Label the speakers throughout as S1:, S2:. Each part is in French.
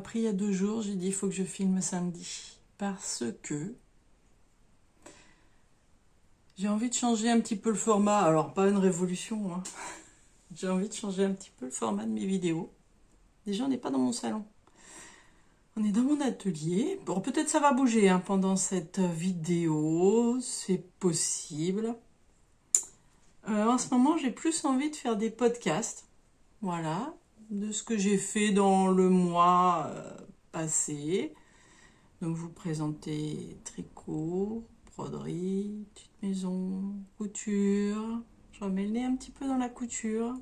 S1: m'a pris il y a 2 jours, j'ai dit il faut que je filme samedi. Parce que j'ai envie de changer un petit peu le format. Alors, pas une révolution, hein. J'ai envie de changer un petit peu le format de mes vidéos. Déjà, on n'est pas dans mon salon. On est dans mon atelier. Bon, peut-être ça va bouger hein, pendant cette vidéo. C'est possible. En ce moment, j'ai plus envie de faire des podcasts. Voilà. De ce que j'ai fait dans le mois passé. Donc, vous présenter tricot, broderie, petite maison, couture. Je remets le nez un petit peu dans la couture.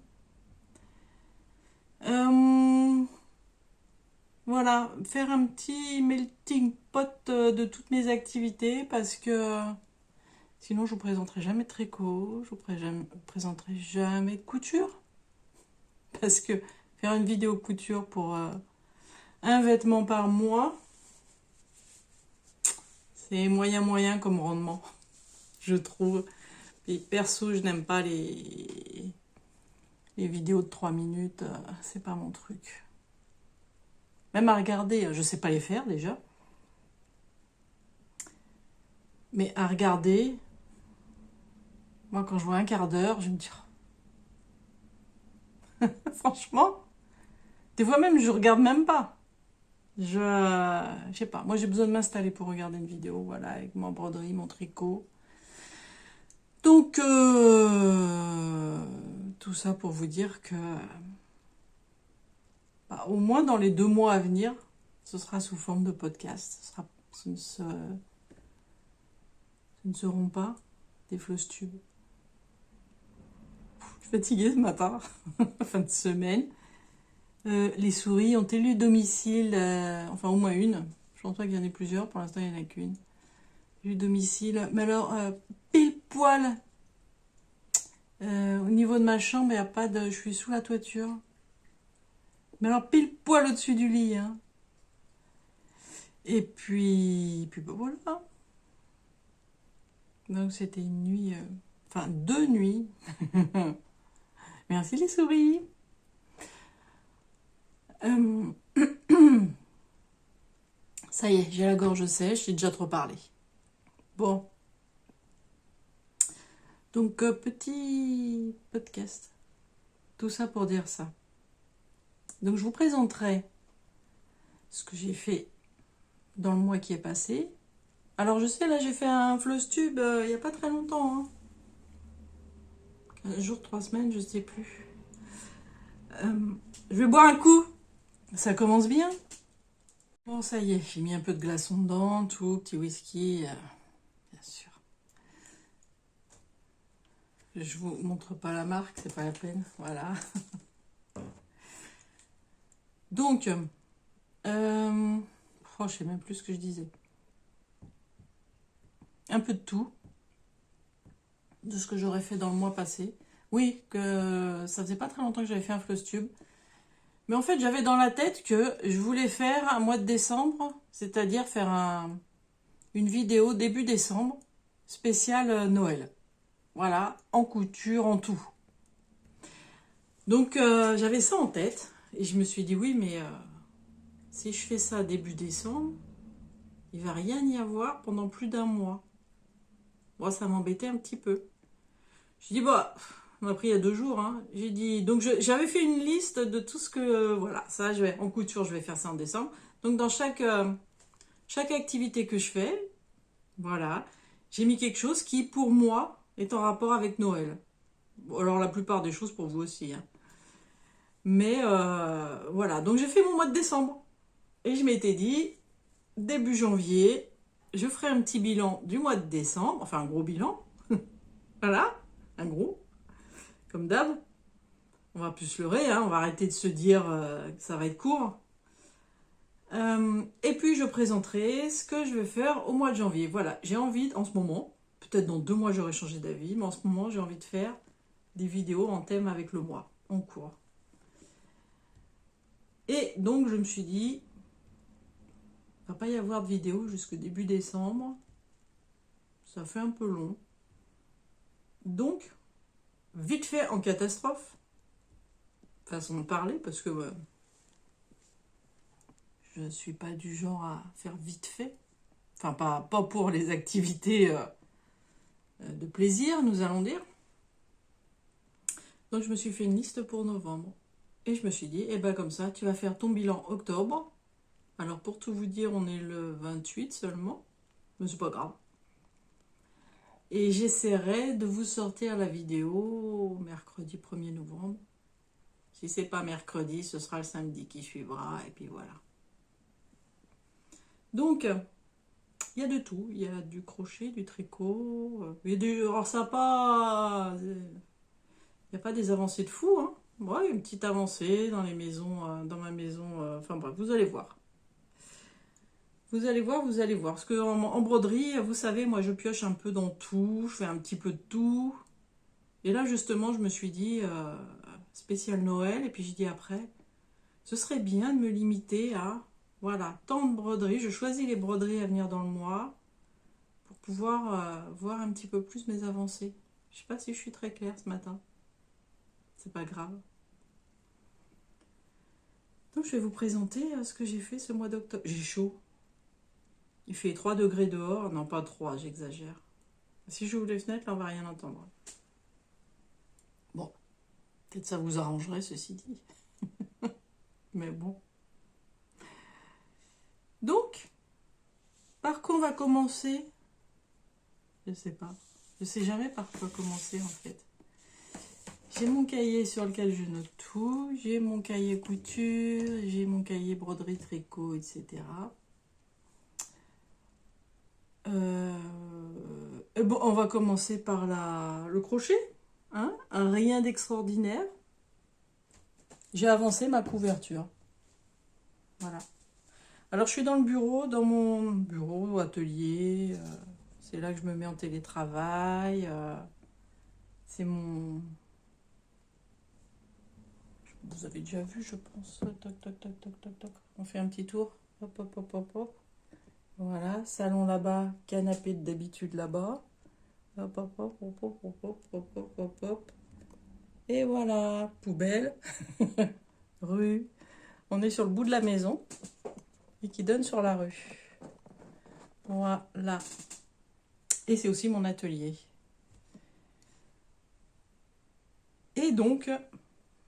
S1: Voilà, faire un petit melting pot de toutes mes activités parce que sinon je vous présenterai jamais de tricot, je vous présenterai jamais de couture. Parce que faire une vidéo couture pour un vêtement par mois, c'est moyen comme rendement, je trouve. Et perso, je n'aime pas les vidéos de 3 minutes, c'est pas mon truc. Même à regarder, je sais pas les faire déjà. Mais à regarder, moi quand je vois un quart d'heure, je me dis, franchement, des fois même je regarde même pas. Je sais pas, moi j'ai besoin de m'installer pour regarder une vidéo, voilà, avec mon broderie, mon tricot. Donc, tout ça pour vous dire que, au moins dans les 2 mois à venir, ce sera sous forme de podcast. Ce ne seront pas des floss tubes. Je suis fatiguée ce matin, fin de semaine. Les souris ont élu domicile, enfin au moins une. Je pense pas qu'il y en ait plusieurs, pour l'instant il n'y en a qu'une. Élu domicile, mais alors pile poil au niveau de ma chambre, il n'y a pas de. Je suis sous la toiture. Mais alors pile poil au-dessus du lit. Hein. Et puis ben voilà. Donc c'était une nuit, enfin 2 nuits. Merci les souris. Ça y est, j'ai la gorge sèche, j'ai déjà trop parlé. Bon. Donc, petit podcast. Tout ça pour dire ça. Donc, je vous présenterai ce que j'ai fait dans le mois qui est passé. Alors, je sais, là, j'ai fait un floss tube il n'y a pas très longtemps. Hein. 15 jours, 3 semaines, je sais plus. Je vais boire un coup. Ça commence bien. Bon, ça y est, j'ai mis un peu de glaçon dedans, tout, petit whisky, bien sûr. Je vous montre pas la marque, c'est pas la peine. Voilà. Donc, je sais même plus ce que je disais. Un peu de tout, de ce que j'aurais fait dans le mois passé. Oui, que ça faisait pas très longtemps que j'avais fait un floss tube. Mais en fait, j'avais dans la tête que je voulais faire un mois de décembre, c'est-à-dire faire une vidéo début décembre, spéciale Noël. Voilà, en couture, en tout. Donc, j'avais ça en tête. Et je me suis dit, oui, mais si je fais ça début décembre, il va rien y avoir pendant plus d'un mois. Moi, ça m'embêtait un petit peu. Je dis, bah, on m'a pris il y a 2 jours. Hein. J'ai dit, donc j'avais fait une liste de tout ce que, voilà, ça, en couture, je vais faire ça en décembre. Donc, dans chaque activité que je fais, voilà, j'ai mis quelque chose qui, pour moi, est en rapport avec Noël. Bon, alors, la plupart des choses pour vous aussi. Hein. Mais, voilà, donc j'ai fait mon mois de décembre. Et je m'étais dit, début janvier, je ferai un petit bilan du mois de décembre, enfin un gros bilan. Voilà, un gros, comme d'hab. On va plus se leurrer, hein, on va arrêter de se dire que ça va être court. Et puis je présenterai ce que je vais faire au mois de janvier. Voilà, j'ai envie en ce moment, peut-être dans 2 mois j'aurai changé d'avis, mais en ce moment j'ai envie de faire des vidéos en thème avec le mois, en cours. Et donc je me suis dit, il ne va pas y avoir de vidéo jusqu'au début décembre. Ça fait un peu long. Donc, vite fait en catastrophe, façon de parler, parce que Je ne suis pas du genre à faire vite fait. Enfin, pas pour les activités de plaisir, nous allons dire. Donc, je me suis fait une liste pour novembre. Et je me suis dit, eh ben comme ça, tu vas faire ton bilan octobre. Alors, pour tout vous dire, on est le 28 seulement. Mais c'est pas grave. Et j'essaierai de vous sortir la vidéo mercredi 1er novembre. Si c'est pas mercredi, ce sera le samedi qui suivra. Et puis voilà. Donc, il y a de tout. Il y a du crochet, du tricot. Il y a du... Alors, ça n'a pas... Il n'y a pas des avancées de fou, hein. Ouais, il y a une petite avancée dans les maisons, dans ma maison. Enfin bref, vous allez voir. Vous allez voir, vous allez voir. Parce qu'en broderie, vous savez, moi je pioche un peu dans tout, je fais un petit peu de tout. Et là justement, je me suis dit, spécial Noël, et puis j'ai dit après, ce serait bien de me limiter à, voilà, tant de broderies. Je choisis les broderies à venir dans le mois pour pouvoir voir un petit peu plus mes avancées. Je sais pas si je suis très claire ce matin. C'est pas grave. Donc je vais vous présenter ce que j'ai fait ce mois d'octobre. J'ai chaud. Il fait 3 degrés dehors. Non, pas 3, j'exagère. Si j'ouvre les fenêtres, là, on va rien entendre. Bon, peut-être ça vous arrangerait, ceci dit. Mais bon. Donc, par quoi on va commencer? Je sais pas. Je sais jamais par quoi commencer, en fait. J'ai mon cahier sur lequel je note tout. J'ai mon cahier couture. J'ai mon cahier broderie, tricot, etc. Bon, on va commencer par le crochet. Hein, rien d'extraordinaire. J'ai avancé ma couverture. Voilà. Alors, je suis dans le bureau, dans mon bureau, atelier. C'est là que je me mets en télétravail. C'est mon... Vous avez déjà vu, je pense. Toc, toc, toc, toc, toc, toc. On fait un petit tour. Hop, hop, hop, hop, hop. Voilà, salon là-bas, canapé d'habitude là-bas. Hop, hop, hop, hop, hop, hop, hop, hop, hop, hop, hop. Et voilà, poubelle, rue. On est sur le bout de la maison et qui donne sur la rue. Voilà. Et c'est aussi mon atelier. Et donc,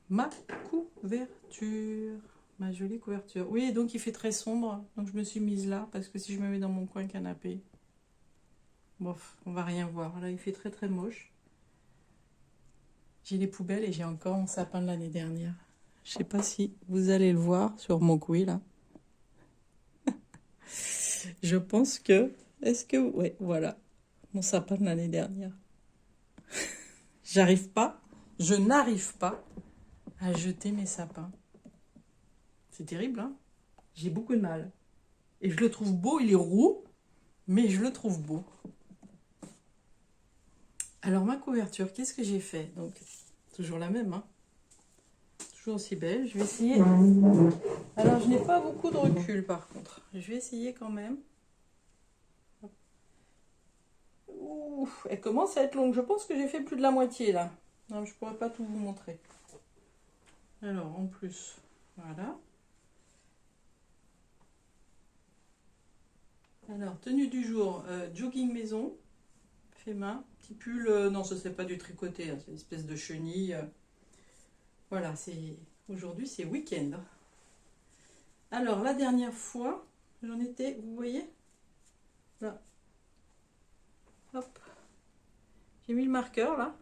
S1: ma couverture. Ma jolie couverture. Oui, donc il fait très sombre. Donc je me suis mise là parce que si je me mets dans mon coin canapé, bof, on va rien voir. Là, il fait très très moche. J'ai les poubelles et j'ai encore mon sapin de l'année dernière. Je sais pas si vous allez le voir sur mon couille là. Je pense que... Est-ce que... Ouais, voilà. Mon sapin de l'année dernière. Je n'arrive pas à jeter mes sapins. C'est terrible, hein? J'ai beaucoup de mal. Et je le trouve beau, il est roux, mais je le trouve beau. Alors, ma couverture, qu'est-ce que j'ai fait? Donc, toujours la même, hein? Toujours aussi belle. Je vais essayer... Alors, je n'ai pas beaucoup de recul, par contre. Je vais essayer quand même. Ouf, elle commence à être longue. Je pense que j'ai fait plus de la moitié, là. Non, je pourrais pas tout vous montrer. Alors, en plus, voilà. Alors, tenue du jour, jogging maison, fait main, petit pull, non, ce serait pas du tricoté, hein, c'est une espèce de chenille. Voilà, aujourd'hui, c'est week-end. Alors, la dernière fois, j'en étais, vous voyez? Là. Hop. J'ai mis le marqueur, là.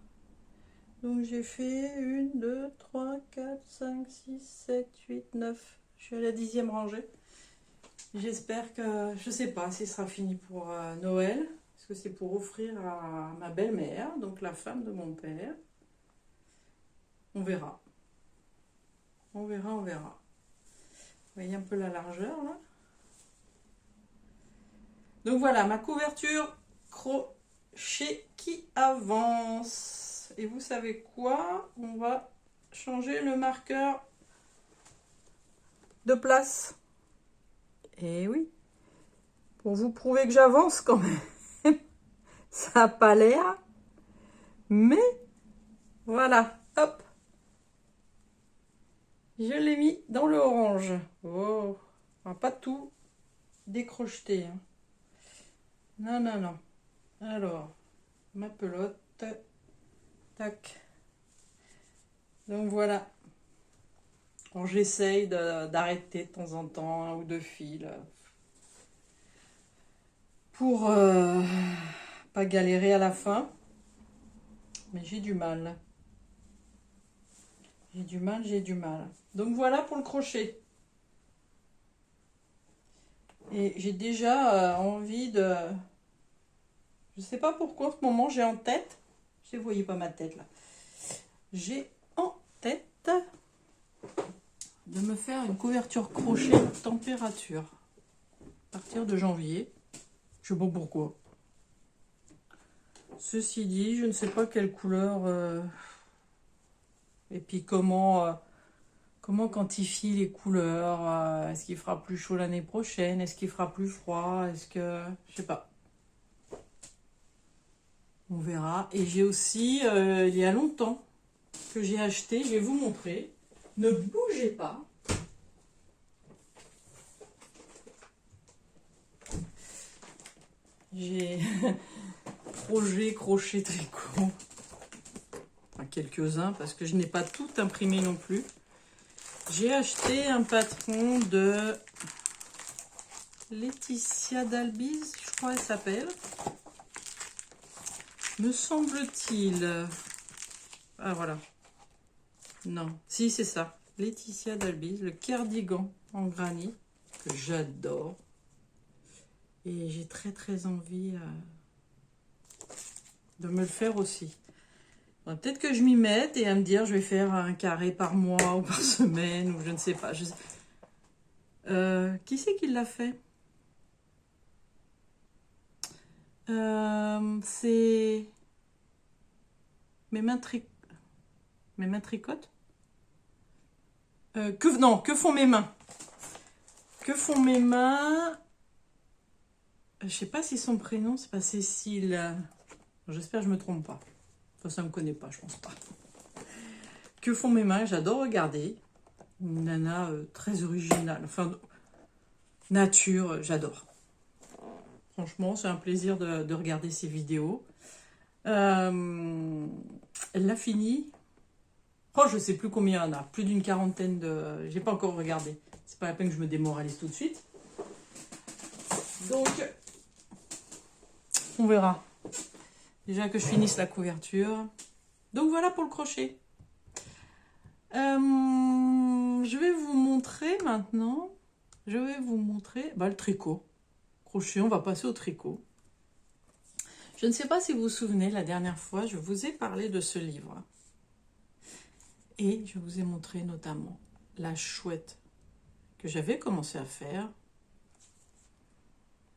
S1: Donc, j'ai fait 1, 2, 3, 4, 5, 6, 7, 8, 9. Je suis à la 10e rangée. J'espère que, je sais pas si ce sera fini pour Noël, parce que c'est pour offrir à ma belle-mère, donc la femme de mon père. On verra. On verra, on verra. Vous voyez un peu la largeur, là. Donc voilà, ma couverture crochet qui avance. Et vous savez quoi? On va changer le marqueur de place. Et oui, pour vous prouver que j'avance quand même. Ça n'a pas l'air, mais voilà, hop. Je l'ai mis dans le orange. Oh, On va pas tout décrocheter. Hein. Non, non, non. Alors, ma pelote. Tac. Donc voilà. Bon, j'essaye d'arrêter de temps en temps un ou deux fils pour pas galérer à la fin. Mais j'ai du mal. J'ai du mal, j'ai du mal. Donc voilà pour le crochet. Et j'ai déjà envie de... Je sais pas pourquoi en ce moment j'ai en tête... Je sais, vous voyez pas ma tête là. J'ai en tête de me faire une couverture crochet température. À partir de janvier. Je sais pas pourquoi. Ceci dit, je ne sais pas quelle couleur... Et puis comment quantifier les couleurs. Est-ce qu'il fera plus chaud l'année prochaine? Est-ce qu'il fera plus froid? Est-ce que... Je sais pas. On verra. Et j'ai aussi, il y a longtemps, que j'ai acheté, je vais vous montrer. Ne bougez pas. J'ai projet crochet tricot. Enfin, quelques-uns, parce que je n'ai pas tout imprimé non plus. J'ai acheté un patron de Laetitia Dalbise, je crois qu'elle s'appelle. Me semble-t-il. Ah voilà. Non, si c'est ça. Laetitia Dalbise, le cardigan en granit, que j'adore. Et j'ai très très envie de me le faire aussi. Peut-être que je m'y mette et à me dire je vais faire un carré par mois ou par semaine ou je ne sais pas. Qui c'est qui l'a fait? C'est mes mains tricotent. Que font mes mains? Que font mes mains? Je sais pas si son prénom c'est pas Cécile. J'espère que je me trompe pas. Enfin, ça me connaît pas, je pense pas. Que font mes mains? J'adore regarder. Une nana très originale. Enfin, nature, j'adore. Franchement, c'est un plaisir de regarder ses vidéos. Elle l'a fini. Oh, je sais plus combien il y en a. Plus d'une quarantaine de... J'ai pas encore regardé. C'est pas la peine que je me démoralise tout de suite. Donc, on verra. Déjà que je finisse la couverture. Donc voilà pour le crochet. Je vais vous montrer maintenant. Je vais vous montrer le tricot. Crochet, on va passer au tricot. Je ne sais pas si vous vous souvenez, la dernière fois, je vous ai parlé de ce livre. Et je vous ai montré notamment la chouette que j'avais commencé à faire.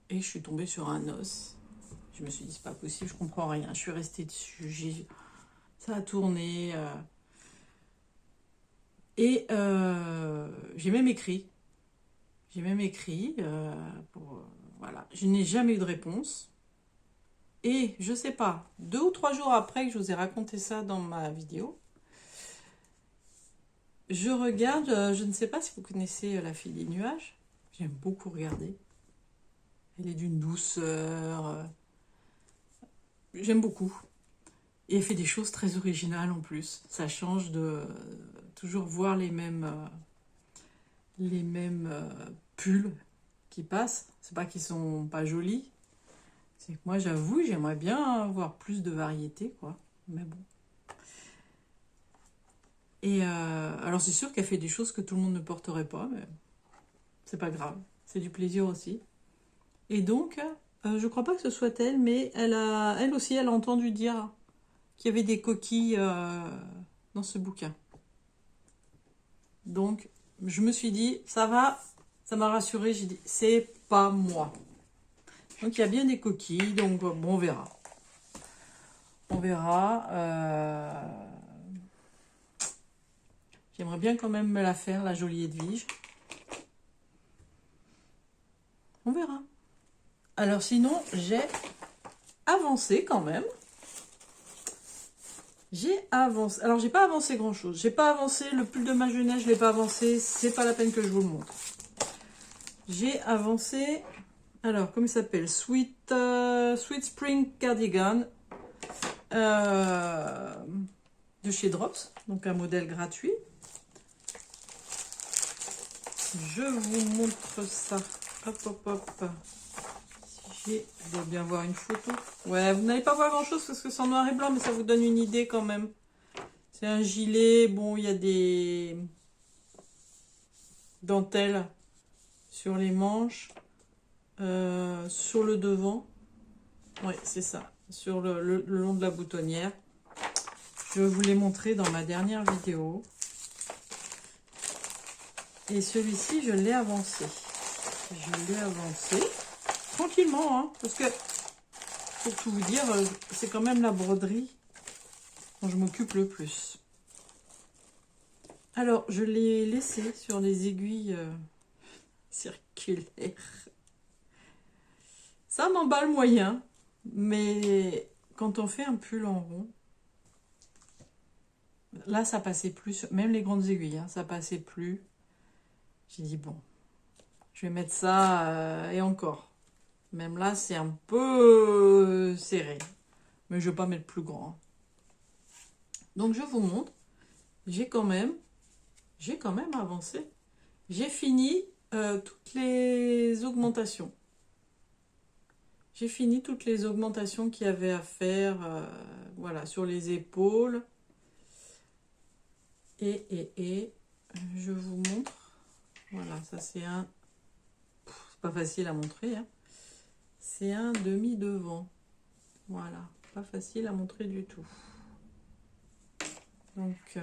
S1: Et je suis tombée sur un os. Je me suis dit, c'est pas possible, je comprends rien. Je suis restée dessus, ça a tourné. Et j'ai même écrit. Voilà, je n'ai jamais eu de réponse. Et je sais pas, 2 ou 3 jours après que je vous ai raconté ça dans ma vidéo, je regarde, je ne sais pas si vous connaissez La Fille des Nuages. J'aime beaucoup regarder. Elle est d'une douceur. J'aime beaucoup. Et elle fait des choses très originales en plus. Ça change de toujours voir les mêmes pulls qui passent. C'est pas qu'ils sont pas jolis. C'est que moi, j'avoue, j'aimerais bien avoir plus de variété, quoi. Mais bon. Et alors, c'est sûr qu'elle fait des choses que tout le monde ne porterait pas, mais c'est pas grave. C'est du plaisir aussi. Et donc, je crois pas que ce soit elle, mais elle aussi, elle a entendu dire qu'il y avait des coquilles dans ce bouquin. Donc, je me suis dit, ça va, ça m'a rassurée. J'ai dit, c'est pas moi. Donc, il y a bien des coquilles, donc bon, on verra. On verra. J'aimerais bien quand même me la faire, la jolie Edwige. On verra. Alors sinon, j'ai avancé quand même. J'ai avancé. Alors, j'ai pas avancé grand-chose. J'ai pas avancé le pull de ma jeunesse, je l'ai pas avancé. C'est pas la peine que je vous le montre. j'ai avancé, alors, comment il s'appelle? Sweet Spring Cardigan de chez Drops, donc un modèle gratuit. Je vous montre ça. Hop, hop, hop. Je dois bien voir une photo. Ouais, vous n'allez pas voir grand chose parce que c'est en noir et blanc, mais ça vous donne une idée quand même. C'est un gilet. Bon, il y a des dentelles sur les manches, sur le devant. Oui, c'est ça. Sur le long de la boutonnière. Je vous l'ai montré dans ma dernière vidéo. Et celui-ci, je l'ai avancé. Je l'ai avancé. Tranquillement, hein, parce que, pour tout vous dire, c'est quand même la broderie dont je m'occupe le plus. Alors, je l'ai laissé sur les aiguilles circulaires. Ça m'emballe moyen, mais quand on fait un pull en rond, là, ça passait plus, même les grandes aiguilles, hein, ça passait plus. J'ai dit, bon, je vais mettre ça, et encore. Même là, c'est un peu serré. Mais je ne vais pas mettre plus grand. Donc, je vous montre. J'ai quand même avancé. J'ai fini toutes les augmentations. J'ai fini toutes les augmentations qu'il y avait à faire. Voilà, sur les épaules. Et je vous montre. Voilà, ça c'est un... C'est pas facile à montrer, hein. C'est un demi-devant. Voilà, pas facile à montrer du tout. Donc,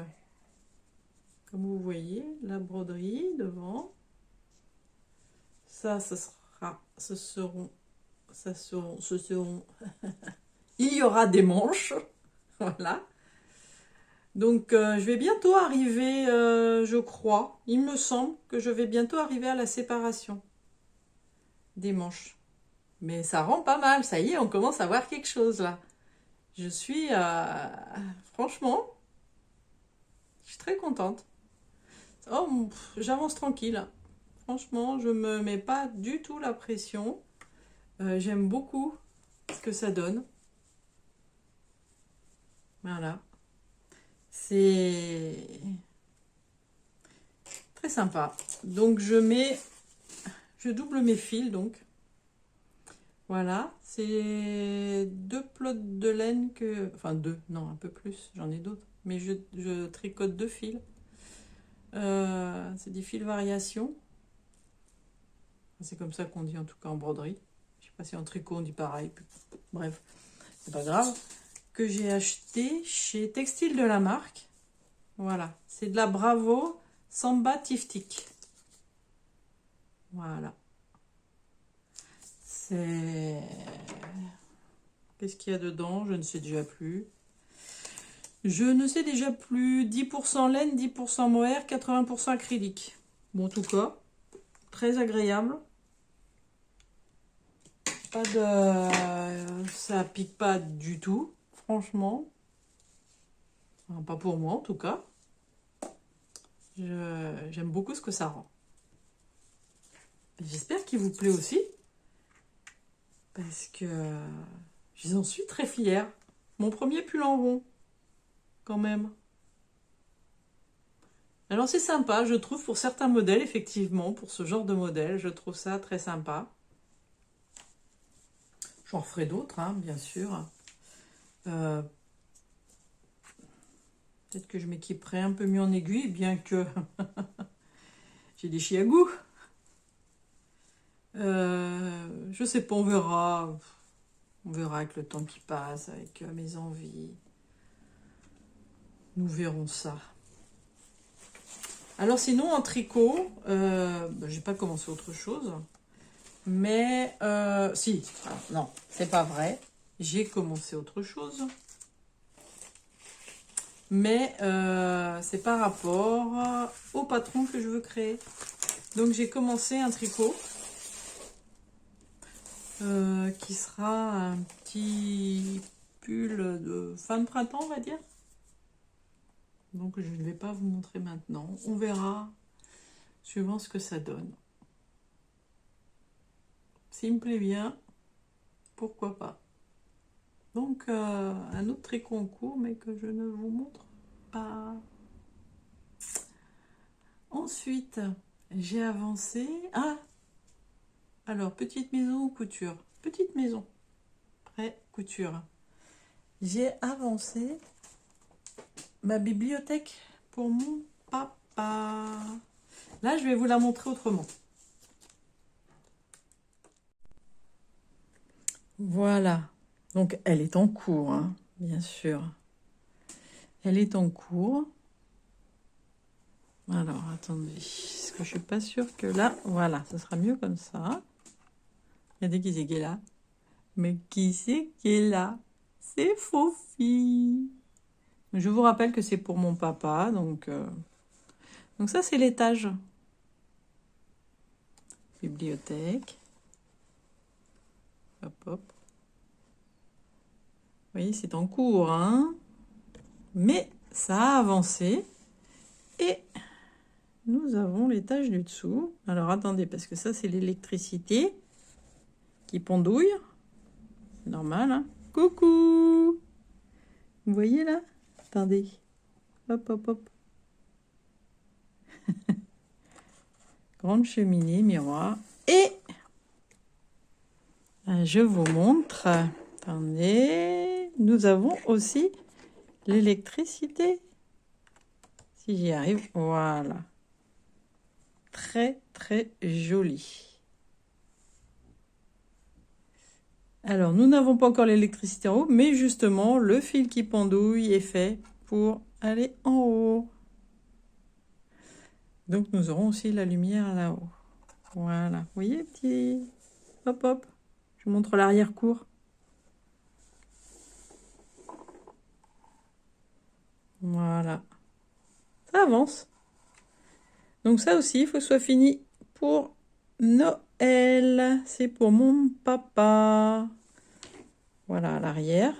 S1: comme vous voyez, la broderie devant. Ça sera, ce seront. Il y aura des manches. Voilà. Donc, je vais bientôt arriver, je crois. Il me semble que je vais bientôt arriver à la séparation des manches. Mais ça rend pas mal, ça y est, on commence à voir quelque chose là. Je suis, franchement, je suis très contente. Oh, j'avance tranquille. Franchement, je me mets pas du tout la pression. J'aime beaucoup ce que ça donne. Voilà. C'est très sympa. Donc, je double mes fils, donc. Voilà, c'est 2 plots de laine que... Enfin 2, non, un peu plus, j'en ai d'autres. Mais je tricote 2 fils. C'est des fils variation. C'est comme ça qu'on dit en tout cas en broderie. Je sais pas si en tricot on dit pareil. Bref, c'est pas grave. Que j'ai acheté chez Textile de la Marque. Voilà, c'est de la Bravo Samba Tiftik. Voilà. C'est... Qu'est-ce qu'il y a dedans? Je ne sais déjà plus. Je ne sais déjà plus. 10% laine, 10% mohair, 80% acrylique. Bon, en tout cas, très agréable. Pas de... Ça pique pas du tout, franchement. Enfin, pas pour moi, en tout cas. J'aime beaucoup ce que ça rend. J'espère qu'il vous plaît aussi. Parce que j'en suis très fière. Mon premier pull en rond, quand même. Alors c'est sympa, je trouve, pour certains modèles, effectivement, pour ce genre de modèle, je trouve ça très sympa. J'en ferai d'autres, hein, bien sûr. Peut-être que je m'équiperai un peu mieux en aiguille, bien que j'ai des chiagous. Je sais pas, on verra. On verra avec le temps qui passe, avec mes envies. Nous verrons ça. Alors sinon, en tricot, j'ai pas commencé autre chose. Mais, si, non, c'est pas vrai. J'ai commencé autre chose. Mais c'est par rapport au patron que je veux créer. Donc j'ai commencé un tricot qui sera un petit pull de fin de printemps, on va dire. Donc je ne vais pas vous montrer maintenant. On verra suivant ce que ça donne. S'il me plaît bien, pourquoi pas. Donc, un autre tricot en cours, mais que je ne vous montre pas. Ensuite, j'ai avancé. Ah! Alors, petite maison ou couture? Petite maison. Prêt, couture. J'ai avancé ma bibliothèque pour mon papa. Là, je vais vous la montrer autrement. Voilà. Donc, elle est en cours, hein, bien sûr. Elle est en cours. Alors, attendez. Parce que je suis pas sûre que là... Voilà, ce sera mieux comme ça. Regardez qui c'est qui est là. Mais qui c'est qui est là? C'est Fofi. Je vous rappelle que c'est pour mon papa. Donc ça, c'est l'étage. Bibliothèque. Hop, hop. Vous voyez, c'est en cours, hein? Mais ça a avancé. Et nous avons l'étage du dessous. Alors, attendez, parce que ça, c'est l'électricité qui pendouille. C'est normal, hein? Coucou! Vous voyez, là? Attendez. Hop, hop, hop. Grande cheminée, miroir. Et je vous montre. Attendez. Nous avons aussi l'électricité. Si j'y arrive, voilà. Très, très joli. Alors, nous n'avons pas encore l'électricité en haut, mais justement, le fil qui pendouille est fait pour aller en haut. Donc, nous aurons aussi la lumière là-haut. Voilà. Vous voyez, petit... Hop, hop. Je vous montre l'arrière-cour. Voilà. Ça avance. Donc ça aussi, il faut que ce soit fini pour Noël. C'est pour mon papa. Voilà, à l'arrière.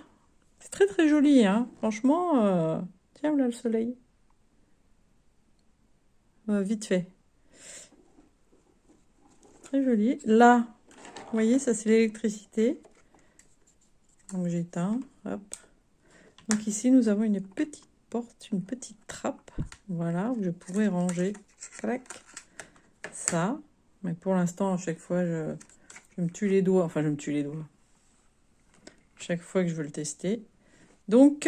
S1: C'est très très joli, hein. Franchement, tiens, là le soleil. Vite fait. Très joli. Là, vous voyez, ça c'est l'électricité. Donc j'éteins. Hop. Donc ici, nous avons une petite porte, une petite trappe. Voilà, où je pourrais ranger. Clac. Ça. Mais pour l'instant, à chaque fois, je me tue les doigts. Enfin, je me tue les doigts. Chaque fois que je veux le tester. Donc,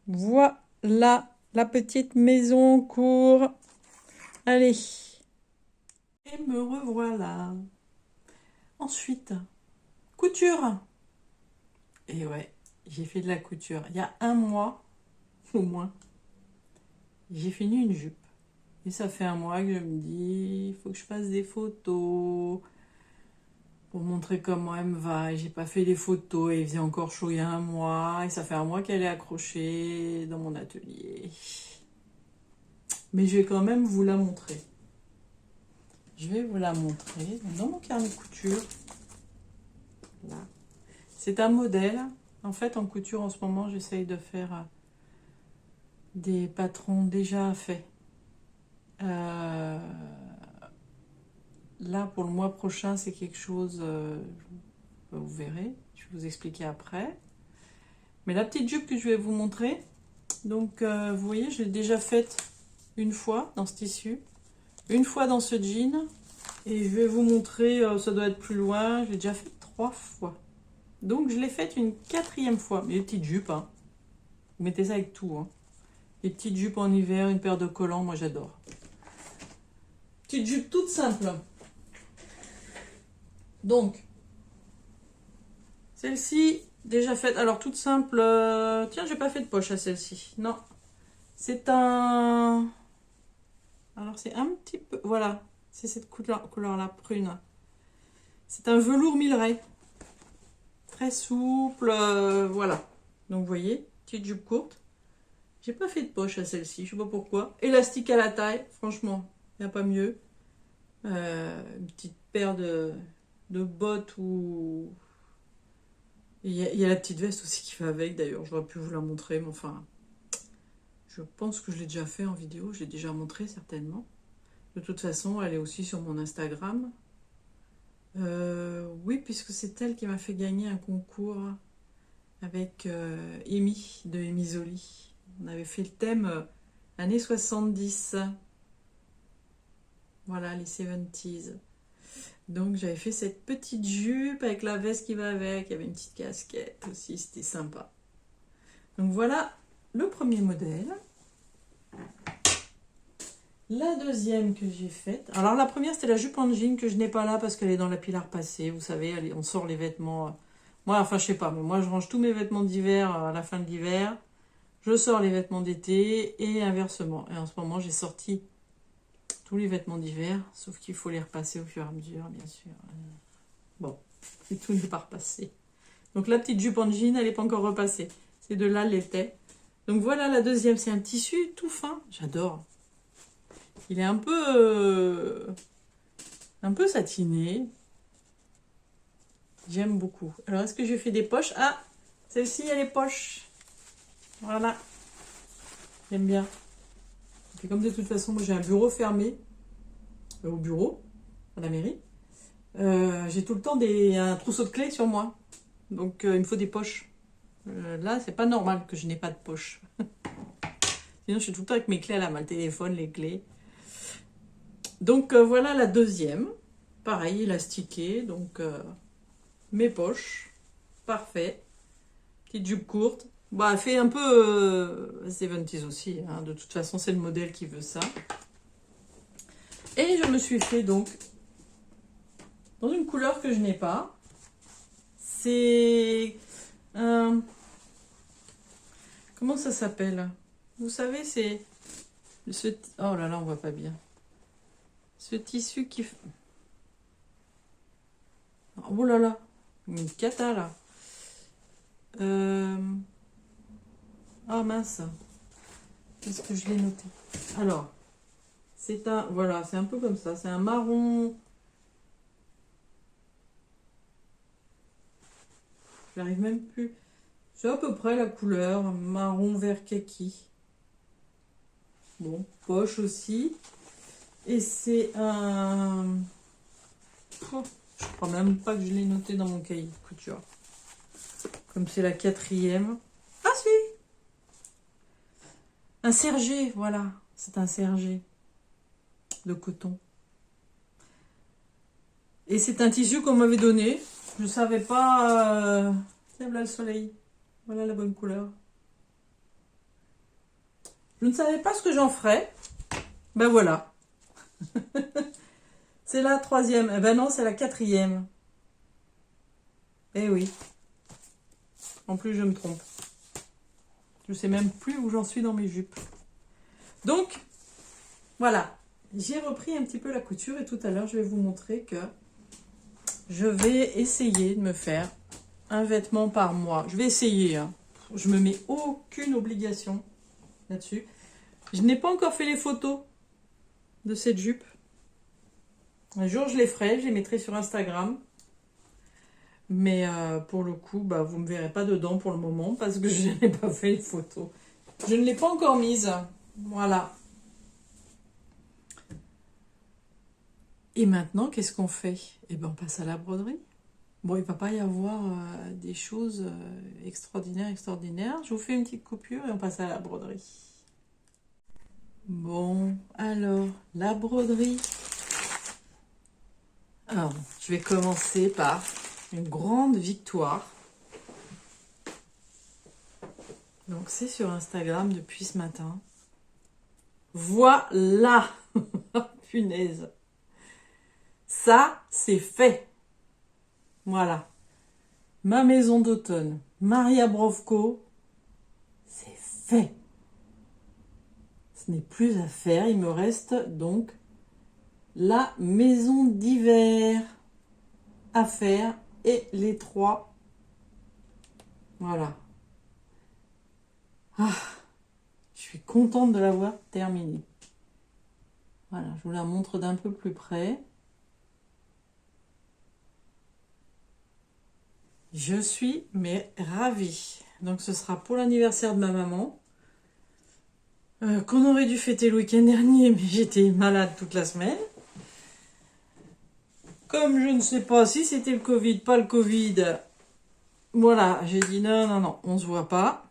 S1: voilà la petite maison court. Allez. Et me revoilà. Ensuite, couture. Et ouais, j'ai fait de la couture. Il y a un mois, au moins, j'ai fini une jupe. Et ça fait un mois que je me dis, il faut que je fasse des photos pour montrer comment elle me va. Et j'ai pas fait les photos et il faisait encore chaud il y a un mois. Et ça fait un mois qu'elle est accrochée dans mon atelier. Mais je vais quand même vous la montrer. Je vais vous la montrer dans mon carnet de couture. Là. C'est un modèle. En fait, en couture, en ce moment, j'essaye de faire des patrons déjà faits. Là, pour le mois prochain, c'est quelque chose, vous verrez, je vais vous expliquer après. Mais la petite jupe que je vais vous montrer, donc vous voyez, je l'ai déjà faite une fois dans ce tissu, une fois dans ce jean, et je vais vous montrer, ça doit être plus loin, je l'ai déjà faite 3 fois. Donc je l'ai faite une 4e fois, mais les petites jupes, hein. Vous mettez ça avec tout, hein. Les petites jupes en hiver, une paire de collants, moi j'adore. Petite jupe toute simple. Donc, celle-ci, déjà faite. Alors, toute simple. Tiens, j'ai pas fait de poche à celle-ci. Non. C'est un... Alors, c'est un petit peu... Voilà. C'est cette couleur-là, prune. C'est un velours Milleray. Très souple. Voilà. Donc, vous voyez, petite jupe courte. J'ai pas fait de poche à celle-ci. Je sais pas pourquoi. Élastique à la taille. Franchement, il n'y a pas mieux. Une petite paire de bottes ou... Il y a la petite veste aussi qui va avec, d'ailleurs. J'aurais pu vous la montrer, mais enfin... Je pense que je l'ai déjà fait en vidéo. J'ai déjà montré, certainement. De toute façon, elle est aussi sur mon Instagram. Oui, puisque c'est elle qui m'a fait gagner un concours avec Amy de Amy Zoli. On avait fait le thème années 70. Voilà, les 70s. Donc j'avais fait cette petite jupe avec la veste qui va avec. Il y avait une petite casquette aussi, c'était sympa. Donc voilà le premier modèle. La deuxième que j'ai faite. Alors la première c'était la jupe en jean que je n'ai pas là parce qu'elle est dans la pile à repasser. Vous savez, on sort les vêtements. Moi, enfin je sais pas, mais moi je range tous mes vêtements d'hiver à la fin de l'hiver. Je sors les vêtements d'été et inversement. Et en ce moment j'ai sorti tous les vêtements d'hiver, sauf qu'il faut les repasser au fur et à mesure, bien sûr. Bon, et tout n'est pas repassé. Donc la petite jupe en jean, elle n'est pas encore repassée. C'est de là l'était. Donc voilà la deuxième, c'est un tissu tout fin. J'adore. Il est un peu satiné. J'aime beaucoup. Alors est-ce que j'ai fait des poches? Ah, celle-ci, elle est poche. Voilà. J'aime bien. Et comme de toute façon, moi j'ai un bureau fermé au bureau, à la mairie. J'ai tout le temps un trousseau de clés sur moi. Donc il me faut des poches. Là, c'est pas normal que je n'ai pas de poche. Sinon, je suis tout le temps avec mes clés à la main, le téléphone, les clés. Donc voilà la deuxième. Pareil, élastiqué. Donc mes poches. Parfait. Petite jupe courte. Bah, elle fait un peu 70s aussi. Hein. De toute façon, c'est le modèle qui veut ça. Et je me suis fait donc dans une couleur que je n'ai pas. C'est... comment ça s'appelle? Vous savez, c'est... oh là là, on voit pas bien. Ce tissu qui... oh là là, une cata là. Ah mince. Est-ce que je l'ai noté? Alors, c'est un... voilà, c'est un peu comme ça. C'est un marron... j'arrive même plus... c'est à peu près la couleur. Marron vert kaki. Bon, poche aussi. Et c'est un... oh, je crois même pas que je l'ai noté dans mon cahier de couture. Comme c'est la quatrième. Ah si! Un sergé, voilà. C'est un sergé de coton. Et c'est un tissu qu'on m'avait donné. Je ne savais pas... tiens, là le soleil. Voilà la bonne couleur. Je ne savais pas ce que j'en ferais. Ben voilà. C'est la troisième. Eh ben non, c'est la quatrième. Eh oui. En plus, je me trompe. Je ne sais même plus où j'en suis dans mes jupes. Donc, voilà. J'ai repris un petit peu la couture et tout à l'heure, je vais vous montrer que je vais essayer de me faire un vêtement par mois. Je vais essayer. Hein. Je me mets aucune obligation là-dessus. Je n'ai pas encore fait les photos de cette jupe. Un jour, je les ferai. Je les mettrai sur Instagram. Mais pour le coup, bah, vous ne me verrez pas dedans pour le moment parce que je n'ai pas fait les photos. Je ne l'ai pas encore mise. Voilà. Et maintenant, qu'est-ce qu'on fait? Eh bien, on passe à la broderie. Bon, il ne va pas y avoir des choses extraordinaires. Je vous fais une petite coupure et on passe à la broderie. Bon, alors, la broderie. Alors, je vais commencer par une grande victoire. Donc, c'est sur Instagram depuis ce matin. Voilà! Punaise! Ça, c'est fait! Voilà. Ma maison d'automne, Maria Brovko, c'est fait. Ce n'est plus à faire. Il me reste donc la maison d'hiver à faire et les trois. Voilà. Ah, je suis contente de l'avoir terminée. Voilà, je vous la montre d'un peu plus près. Je suis mais ravie. Donc ce sera pour l'anniversaire de ma maman. Qu'on aurait dû fêter le week-end dernier, mais j'étais malade toute la semaine. Comme je ne sais pas si c'était le Covid, pas le Covid, voilà, j'ai dit non, on se voit pas.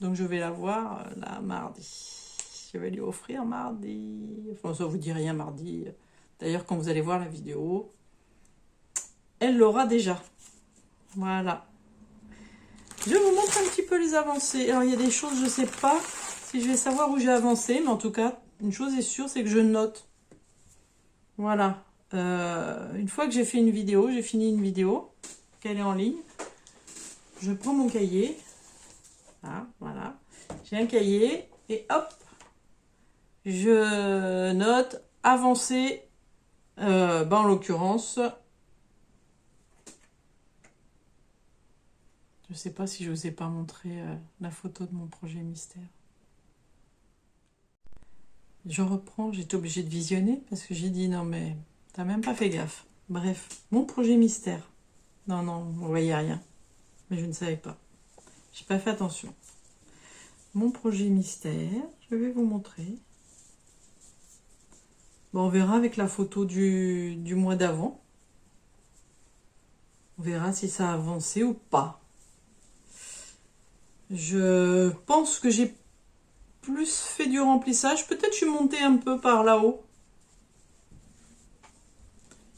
S1: Donc je vais la voir là mardi. Je vais lui offrir mardi. Enfin, ça vous dit rien mardi. D'ailleurs, quand vous allez voir la vidéo, elle l'aura déjà. Voilà. Je vous montre un petit peu les avancées. Alors, il y a des choses, je ne sais pas si je vais savoir où j'ai avancé, mais en tout cas, une chose est sûre, c'est que je note. Voilà. Une fois que j'ai fait une vidéo, j'ai fini une vidéo, qu'elle est en ligne, je prends mon cahier. Ah, voilà. J'ai un cahier et hop, je note avancée. En l'occurrence, je ne sais pas si je vous ai pas montré la photo de mon projet mystère. Je reprends, j'étais obligée de visionner parce que j'ai dit non mais t'as même pas fait gaffe. Bref, mon projet mystère. Non, on voyait rien. Mais je ne savais pas. J'ai pas fait attention. Mon projet mystère, je vais vous montrer. Bon, on verra avec la photo du mois d'avant. On verra si ça a avancé ou pas. Je pense que j'ai plus fait du remplissage. Peut-être je suis montée un peu par là-haut.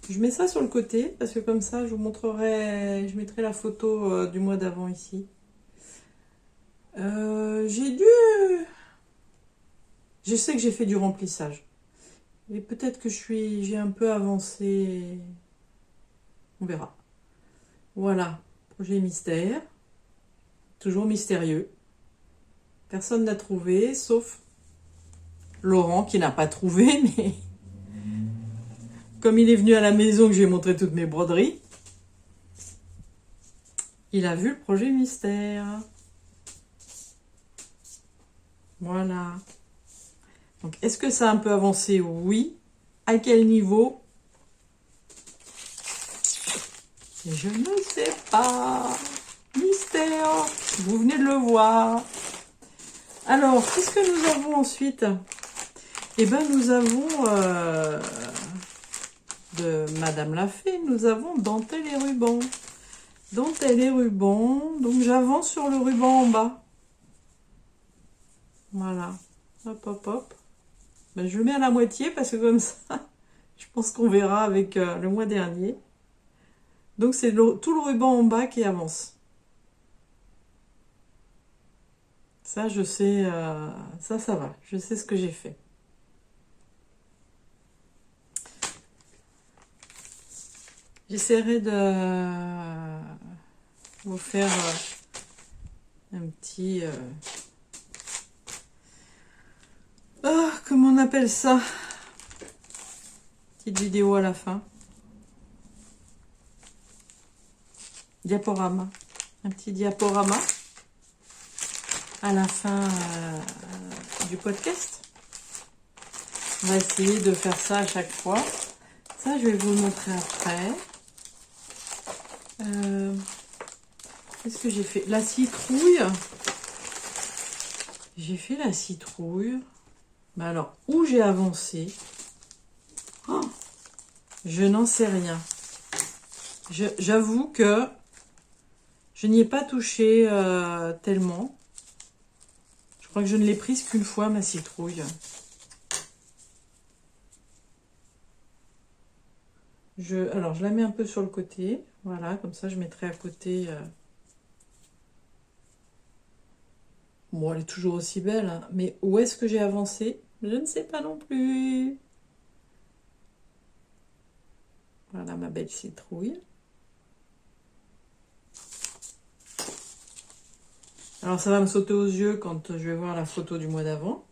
S1: Je mets ça sur le côté parce que comme ça je vous montrerai, je mettrai la photo du mois d'avant ici. Je sais que j'ai fait du remplissage. Et peut-être que j'ai un peu avancé. On verra. Voilà, projet mystère. Toujours mystérieux. Personne n'a trouvé, sauf Laurent qui n'a pas trouvé, mais comme il est venu à la maison que j'ai montré toutes mes broderies, il a vu le projet mystère. Voilà. Donc, est-ce que ça a un peu avancé? Oui. À quel niveau? Je ne sais pas. Mystère. Vous venez de le voir. Alors, qu'est-ce que nous avons ensuite? Eh bien, nous avons de Madame la Fée, nous avons dentelle et ruban. Dentelle et ruban. Donc, j'avance sur le ruban en bas. Voilà. Hop, hop, hop. Ben, je le mets à la moitié parce que comme ça, je pense qu'on verra avec le mois dernier. Donc, c'est tout le ruban en bas qui avance. Ça, je sais, ça va. Je sais ce que j'ai fait. J'essaierai de vous faire un petit... comment on appelle ça? Petite vidéo à la fin. Diaporama. Un petit diaporama à la fin du podcast. On va essayer de faire ça à chaque fois. Ça, je vais vous le montrer après. Qu'est-ce que j'ai fait? La citrouille. J'ai fait la citrouille. Mais alors, où j'ai avancé? Oh, je n'en sais rien. J'avoue que je n'y ai pas touché tellement. Je crois que je ne l'ai prise qu'une fois, ma citrouille. Alors, je la mets un peu sur le côté. Voilà, comme ça, je mettrai à côté... Bon, elle est toujours aussi belle, hein, mais où est-ce que j'ai avancé? Je ne sais pas non plus. Voilà ma belle citrouille. Alors, ça va me sauter aux yeux quand je vais voir la photo du mois d'avant.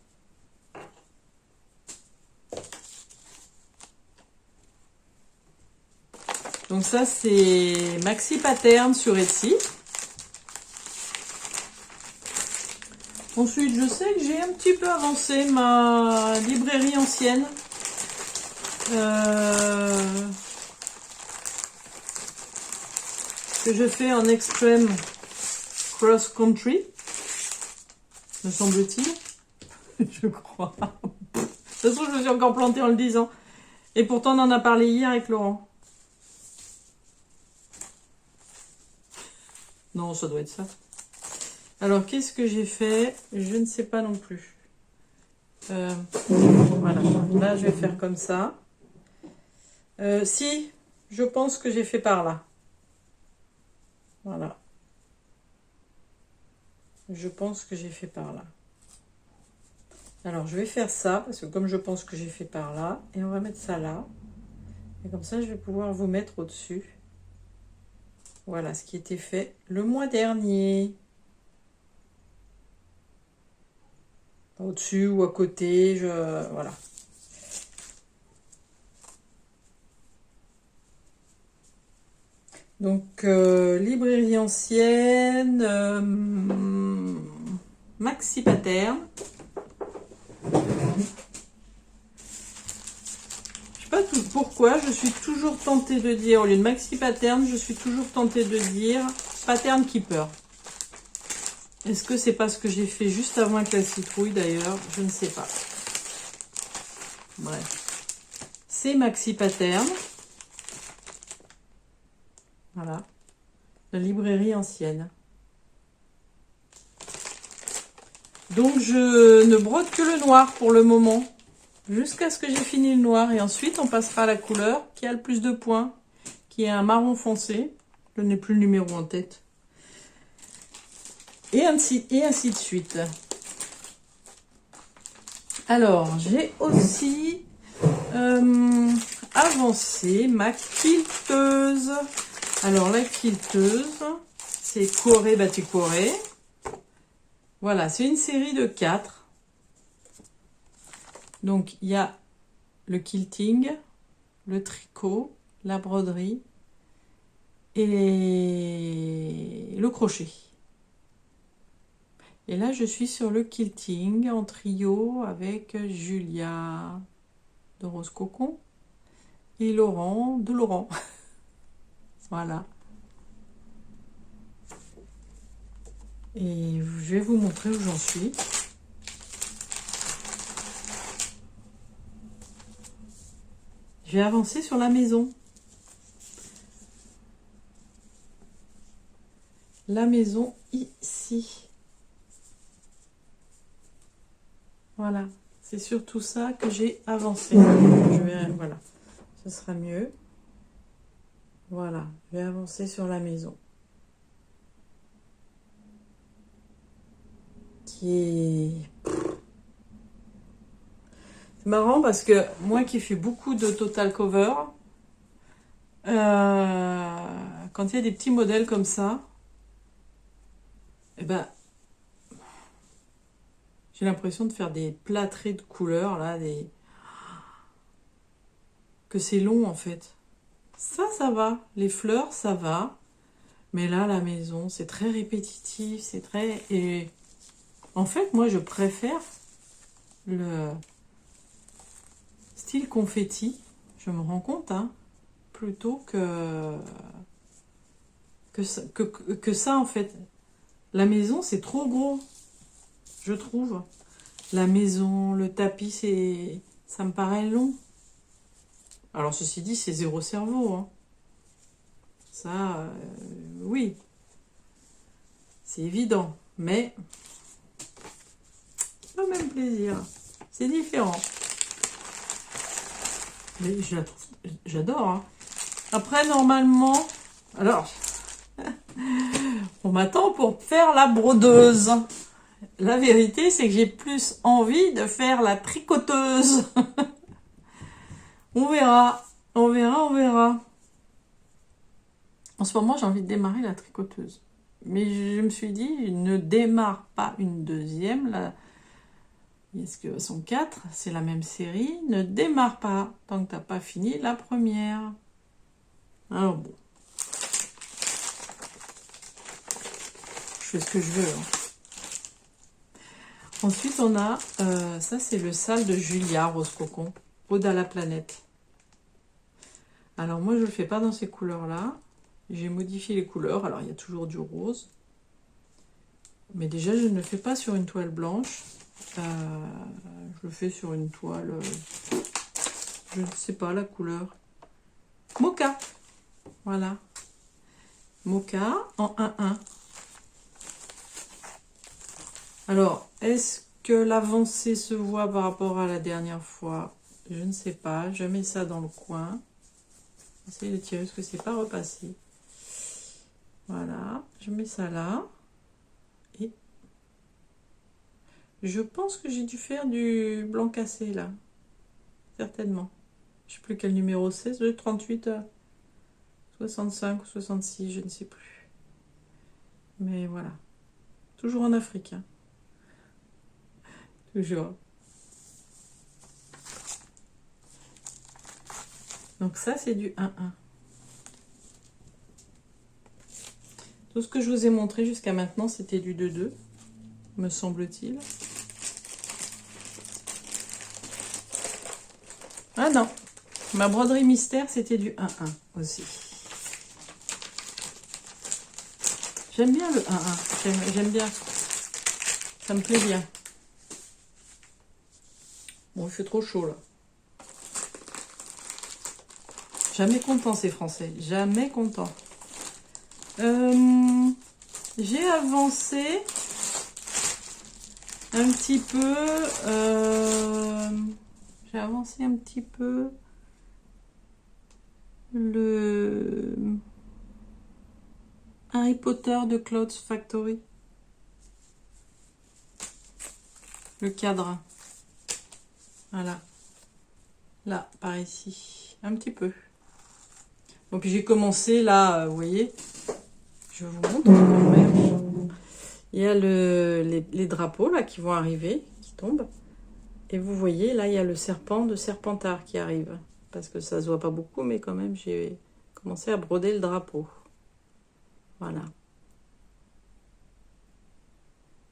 S1: Donc ça, c'est Maxi Pattern sur Etsy. Ensuite, je sais que j'ai un petit peu avancé ma librairie ancienne. Que je fais en extreme cross country, me semble-t-il. Je crois. De toute façon, je me suis encore plantée en le disant. Et pourtant, on en a parlé hier avec Laurent. Non, ça doit être ça. Alors, qu'est-ce que j'ai fait? Je ne sais pas non plus. Voilà. Là, je vais faire comme ça. Si, je pense que j'ai fait par là. Voilà. Je pense que j'ai fait par là. Alors, je vais faire ça, parce que comme je pense que j'ai fait par là, et on va mettre ça là. Et comme ça, je vais pouvoir vous mettre au-dessus. Voilà ce qui était fait le mois dernier. Au-dessus ou à côté, voilà. Donc, librairie ancienne, Maxi Pattern. Je sais pas tout pourquoi, je suis toujours tentée de dire, au lieu de Maxi Pattern, je suis toujours tentée de dire Pattern Keeper. Est-ce que c'est parce que j'ai fait juste avant avec la citrouille d'ailleurs? Je ne sais pas. Bref. C'est Maxi Pattern. Voilà. La librairie ancienne. Donc je ne brode que le noir pour le moment. Jusqu'à ce que j'ai fini le noir. Et ensuite on passera à la couleur qui a le plus de points. Qui est un marron foncé. Je n'ai plus le numéro en tête. Et ainsi de suite. Alors, j'ai aussi avancé ma quilteuse. Alors, la quilteuse, c'est Corée Batik Corée. Voilà, c'est une série de 4. Donc, il y a le quilting, le tricot, la broderie et le crochet. Et là, je suis sur le quilting en trio avec Julia de Rose Cocon et Laurent de Laurent. Voilà. Et je vais vous montrer où j'en suis. Je vais avancer sur la maison. La maison ici. Voilà, c'est surtout ça que j'ai avancé. Voilà, ce sera mieux. Voilà, je vais avancer sur la maison. C'est marrant parce que moi qui fais beaucoup de total cover, quand il y a des petits modèles comme ça, eh ben, j'ai l'impression de faire des plâtrés de couleurs, là, que c'est long en fait. Ça va. Les fleurs, ça va. Mais là, la maison, c'est très répétitif, c'est très... Et en fait, moi, je préfère le style confetti, je me rends compte, hein, plutôt que ça, en fait. La maison, c'est trop gros, je trouve. La maison, le tapis, ça me paraît long. Alors, ceci dit, c'est zéro cerveau, hein. Ça, oui, c'est évident, mais pas le même plaisir. C'est différent. Mais j'adore, hein. Après, normalement, alors, on m'attend pour faire la brodeuse. La vérité, c'est que j'ai plus envie de faire la tricoteuse. On verra, on verra, on verra. En ce moment, j'ai envie de démarrer la tricoteuse. Mais je me suis dit, ne démarre pas une deuxième. Là, est-ce que sont 4? C'est la même série. Ne démarre pas tant que tu n'as pas fini la première. Alors bon. Je fais ce que je veux. Hein. Ensuite, on a, ça c'est le sale de Julia Rose Cocon. Ode à la planète. Alors moi, je ne le fais pas dans ces couleurs-là. J'ai modifié les couleurs. Alors, il y a toujours du rose. Mais déjà, je ne le fais pas sur une toile blanche. Je le fais sur une toile... je ne sais pas la couleur. Mocha. Voilà. Mocha en 1-1. Alors, est-ce que l'avancée se voit par rapport à la dernière fois? Je ne sais pas. Je mets ça dans le coin. J'essaie de tirer parce que c'est pas repassé. Voilà, je mets ça là. Et je pense que j'ai dû faire du blanc cassé là. Certainement. Je ne sais plus quel numéro c'est, 38, 65 ou 66, je ne sais plus. Mais voilà. Toujours en Afrique. Hein. Toujours. Donc ça, c'est du 1-1. Tout ce que je vous ai montré jusqu'à maintenant, c'était du 2-2, me semble-t-il. Ah non, ma broderie mystère, c'était du 1-1 aussi. J'aime bien le 1-1, j'aime bien. Ça me plaît bien. Bon, il fait trop chaud là. Jamais content ces Français, jamais content. J'ai avancé un petit peu. J'ai avancé un petit peu le Harry Potter de Cloud Factory. Le cadre. Voilà. Là, par ici. Un petit peu. Bon, puis j'ai commencé là, vous voyez. Je vous montre quand même. Il y a les drapeaux là qui vont arriver, qui tombent. Et vous voyez, là, il y a le serpent de Serpentard qui arrive. Parce que ça se voit pas beaucoup, mais quand même, j'ai commencé à broder le drapeau. Voilà.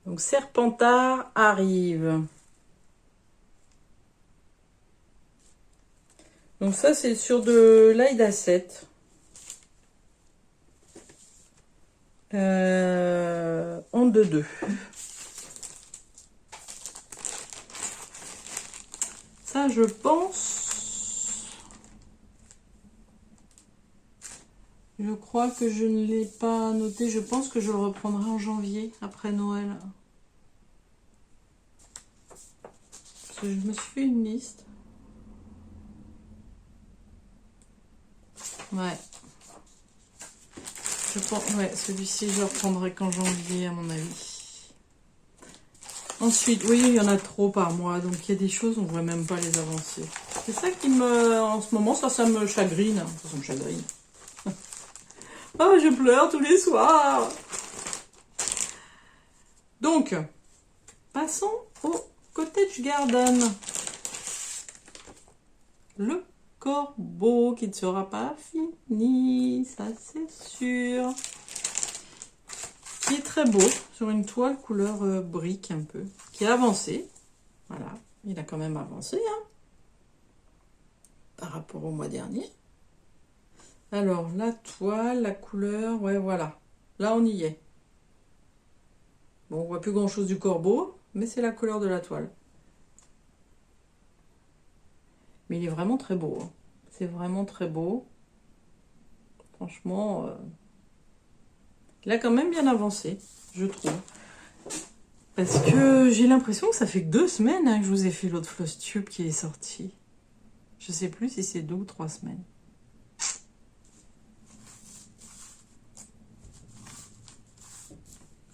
S1: Donc, Serpentard arrive. Donc ça, c'est sur de l'Aïda 7. En 2-2. Ça, je pense... Je crois que je ne l'ai pas noté. Je pense que je le reprendrai en janvier, après Noël. Parce que je me suis fait une liste. Ouais. Je pense, ouais, celui-ci, je le reprendrai qu'en janvier, à mon avis. Ensuite, oui, il y en a trop par mois, donc il y a des choses, on ne voit même pas les avancer. C'est ça qui me... En ce moment, ça me chagrine. Ça me chagrine. Oh, je pleure tous les soirs. Donc, passons au Cottage Garden. Le corbeau qui ne sera pas fini, ça c'est sûr. Qui est très beau, sur une toile couleur brique un peu, qui a avancé. Voilà, il a quand même avancé, hein, par rapport au mois dernier. Alors, la toile, la couleur, ouais, voilà. Là, on y est. Bon, on voit plus grand-chose du corbeau, mais c'est la couleur de la toile. Mais il est vraiment très beau. Hein. C'est vraiment très beau. Franchement, il a quand même bien avancé, je trouve. Parce que j'ai l'impression que ça fait que 2 semaines hein, que je vous ai fait l'autre Floss Tube qui est sorti. Je sais plus si c'est 2 ou 3 semaines.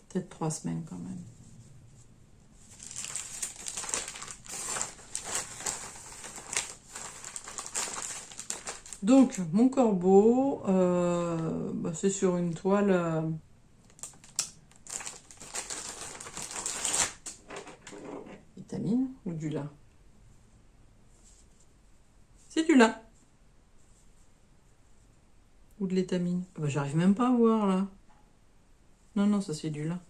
S1: Peut-être 3 semaines quand même. Donc, mon corbeau, bah, c'est sur une toile... vitamine ou du lin? C'est du lin. Ou de l'étamine. Bah, j'arrive même pas à voir là. Non, non, ça c'est du lin.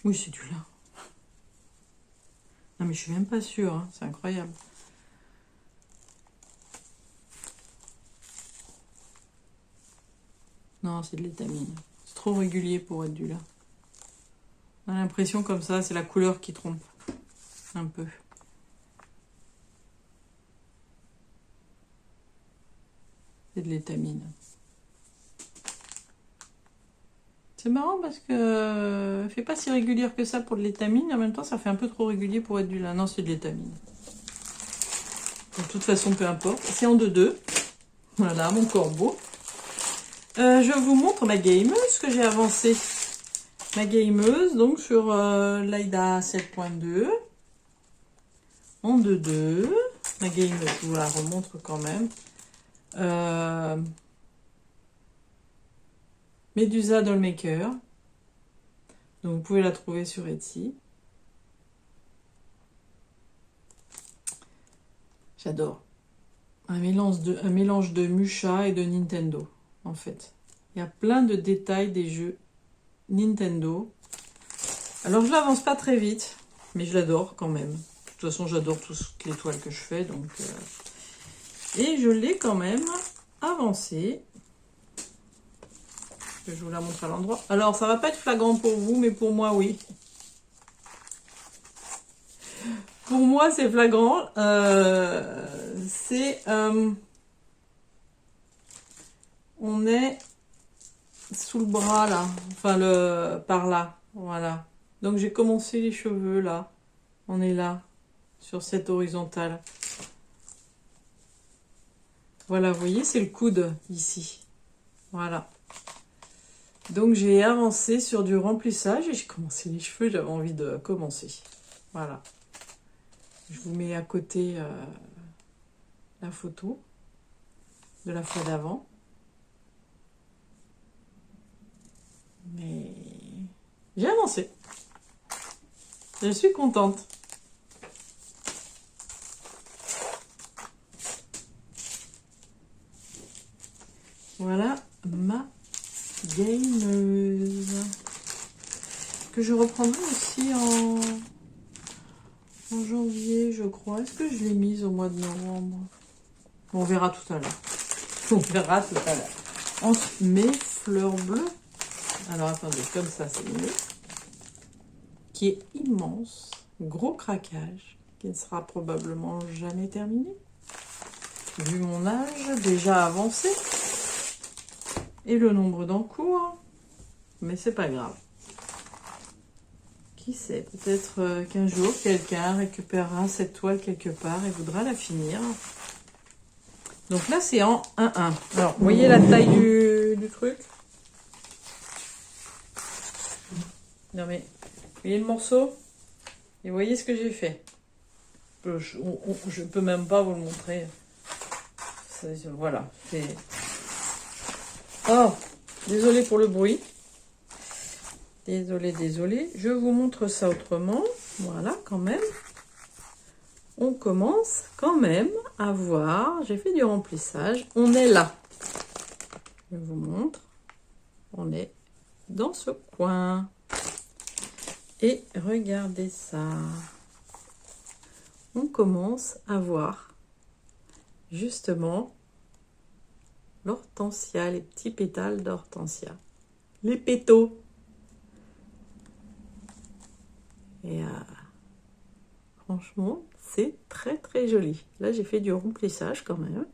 S1: Oui, c'est du lin. Non, mais je suis même pas sûre. Hein. C'est incroyable. Non, c'est de l'étamine. C'est trop régulier pour être du lin. On a l'impression comme ça, c'est la couleur qui trompe. Un peu. C'est de l'étamine. C'est marrant parce que fait pas si régulière que ça pour de l'étamine. En même temps, ça fait un peu trop régulier pour être du lin. Non, c'est de l'étamine. De toute façon, peu importe. C'est en 2-2. Voilà, mon corbeau. Je vous montre ma gameuse que j'ai avancée. Ma gameuse, donc sur l'Aïda 7.2. En 2-2. Ma gameuse, je vous la remontre quand même. Medusa Dollmaker. Donc vous pouvez la trouver sur Etsy. J'adore. Un mélange de Musha et de Nintendo, en fait. Il y a plein de détails des jeux Nintendo. Alors je l'avance pas très vite, mais je l'adore quand même. De toute façon, j'adore toutes les toiles que je fais, donc... Et je l'ai quand même avancé. Je vous la montre à l'endroit. Alors, ça va pas être flagrant pour vous, mais pour moi, oui. Pour moi, c'est flagrant. On est sous le bras, là. Enfin, par là. Voilà. Donc, j'ai commencé les cheveux, là. On est là, sur cette horizontale. Voilà, vous voyez, c'est le coude, ici. Voilà. Donc j'ai avancé sur du remplissage et j'ai commencé les cheveux, j'avais envie de commencer. Voilà. Je vous mets à côté la photo de la fois d'avant. Mais j'ai avancé. Je suis contente. Voilà ma gameuse. Que je reprendrai aussi en janvier, je crois. Est-ce que je l'ai mise au mois de novembre? On verra tout à l'heure. On verra tout à l'heure. Ensuite, mes fleurs bleues. Alors, attendez, comme ça, c'est mieux. Qui est immense. Gros craquage. Qui ne sera probablement jamais terminé. Vu mon âge, déjà avancé. Et le nombre d'encours. Mais c'est pas grave. Qui sait, peut-être qu'un jour, quelqu'un récupérera cette toile quelque part et voudra la finir. Donc là, c'est en 1-1. Alors, vous voyez la taille du truc? Non mais, vous voyez le morceau? Et vous voyez ce que j'ai fait? Je peux même pas vous le montrer. Voilà. Oh, désolé pour le bruit. Désolé. Je vous montre ça autrement. Voilà, quand même. On commence quand même à voir. J'ai fait du remplissage. On est là. Je vous montre. On est dans ce coin. Et regardez ça. On commence à voir justement l'hortensia, les petits pétales d'hortensia. Les pétaux. Et franchement, c'est très très joli. Là, j'ai fait du remplissage quand même.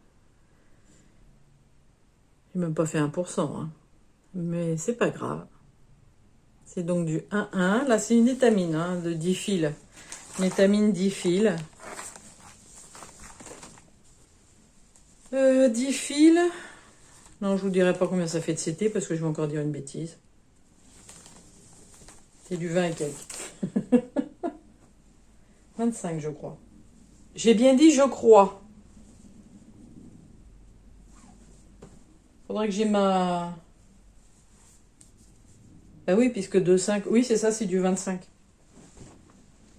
S1: J'ai même pas fait 1%, hein. Mais c'est pas grave. C'est donc du 1-1. Là, c'est une étamine hein, de 10 fils. Une étamine 10 fils. 10 fils. Non, je vous dirai pas combien ça fait de CT parce que je vais encore dire une bêtise. C'est du 20 et quelques. 25, je crois. J'ai bien dit je crois. Faudrait que j'ai ma... Bah oui, puisque 2,5... Oui, c'est ça, c'est du 25.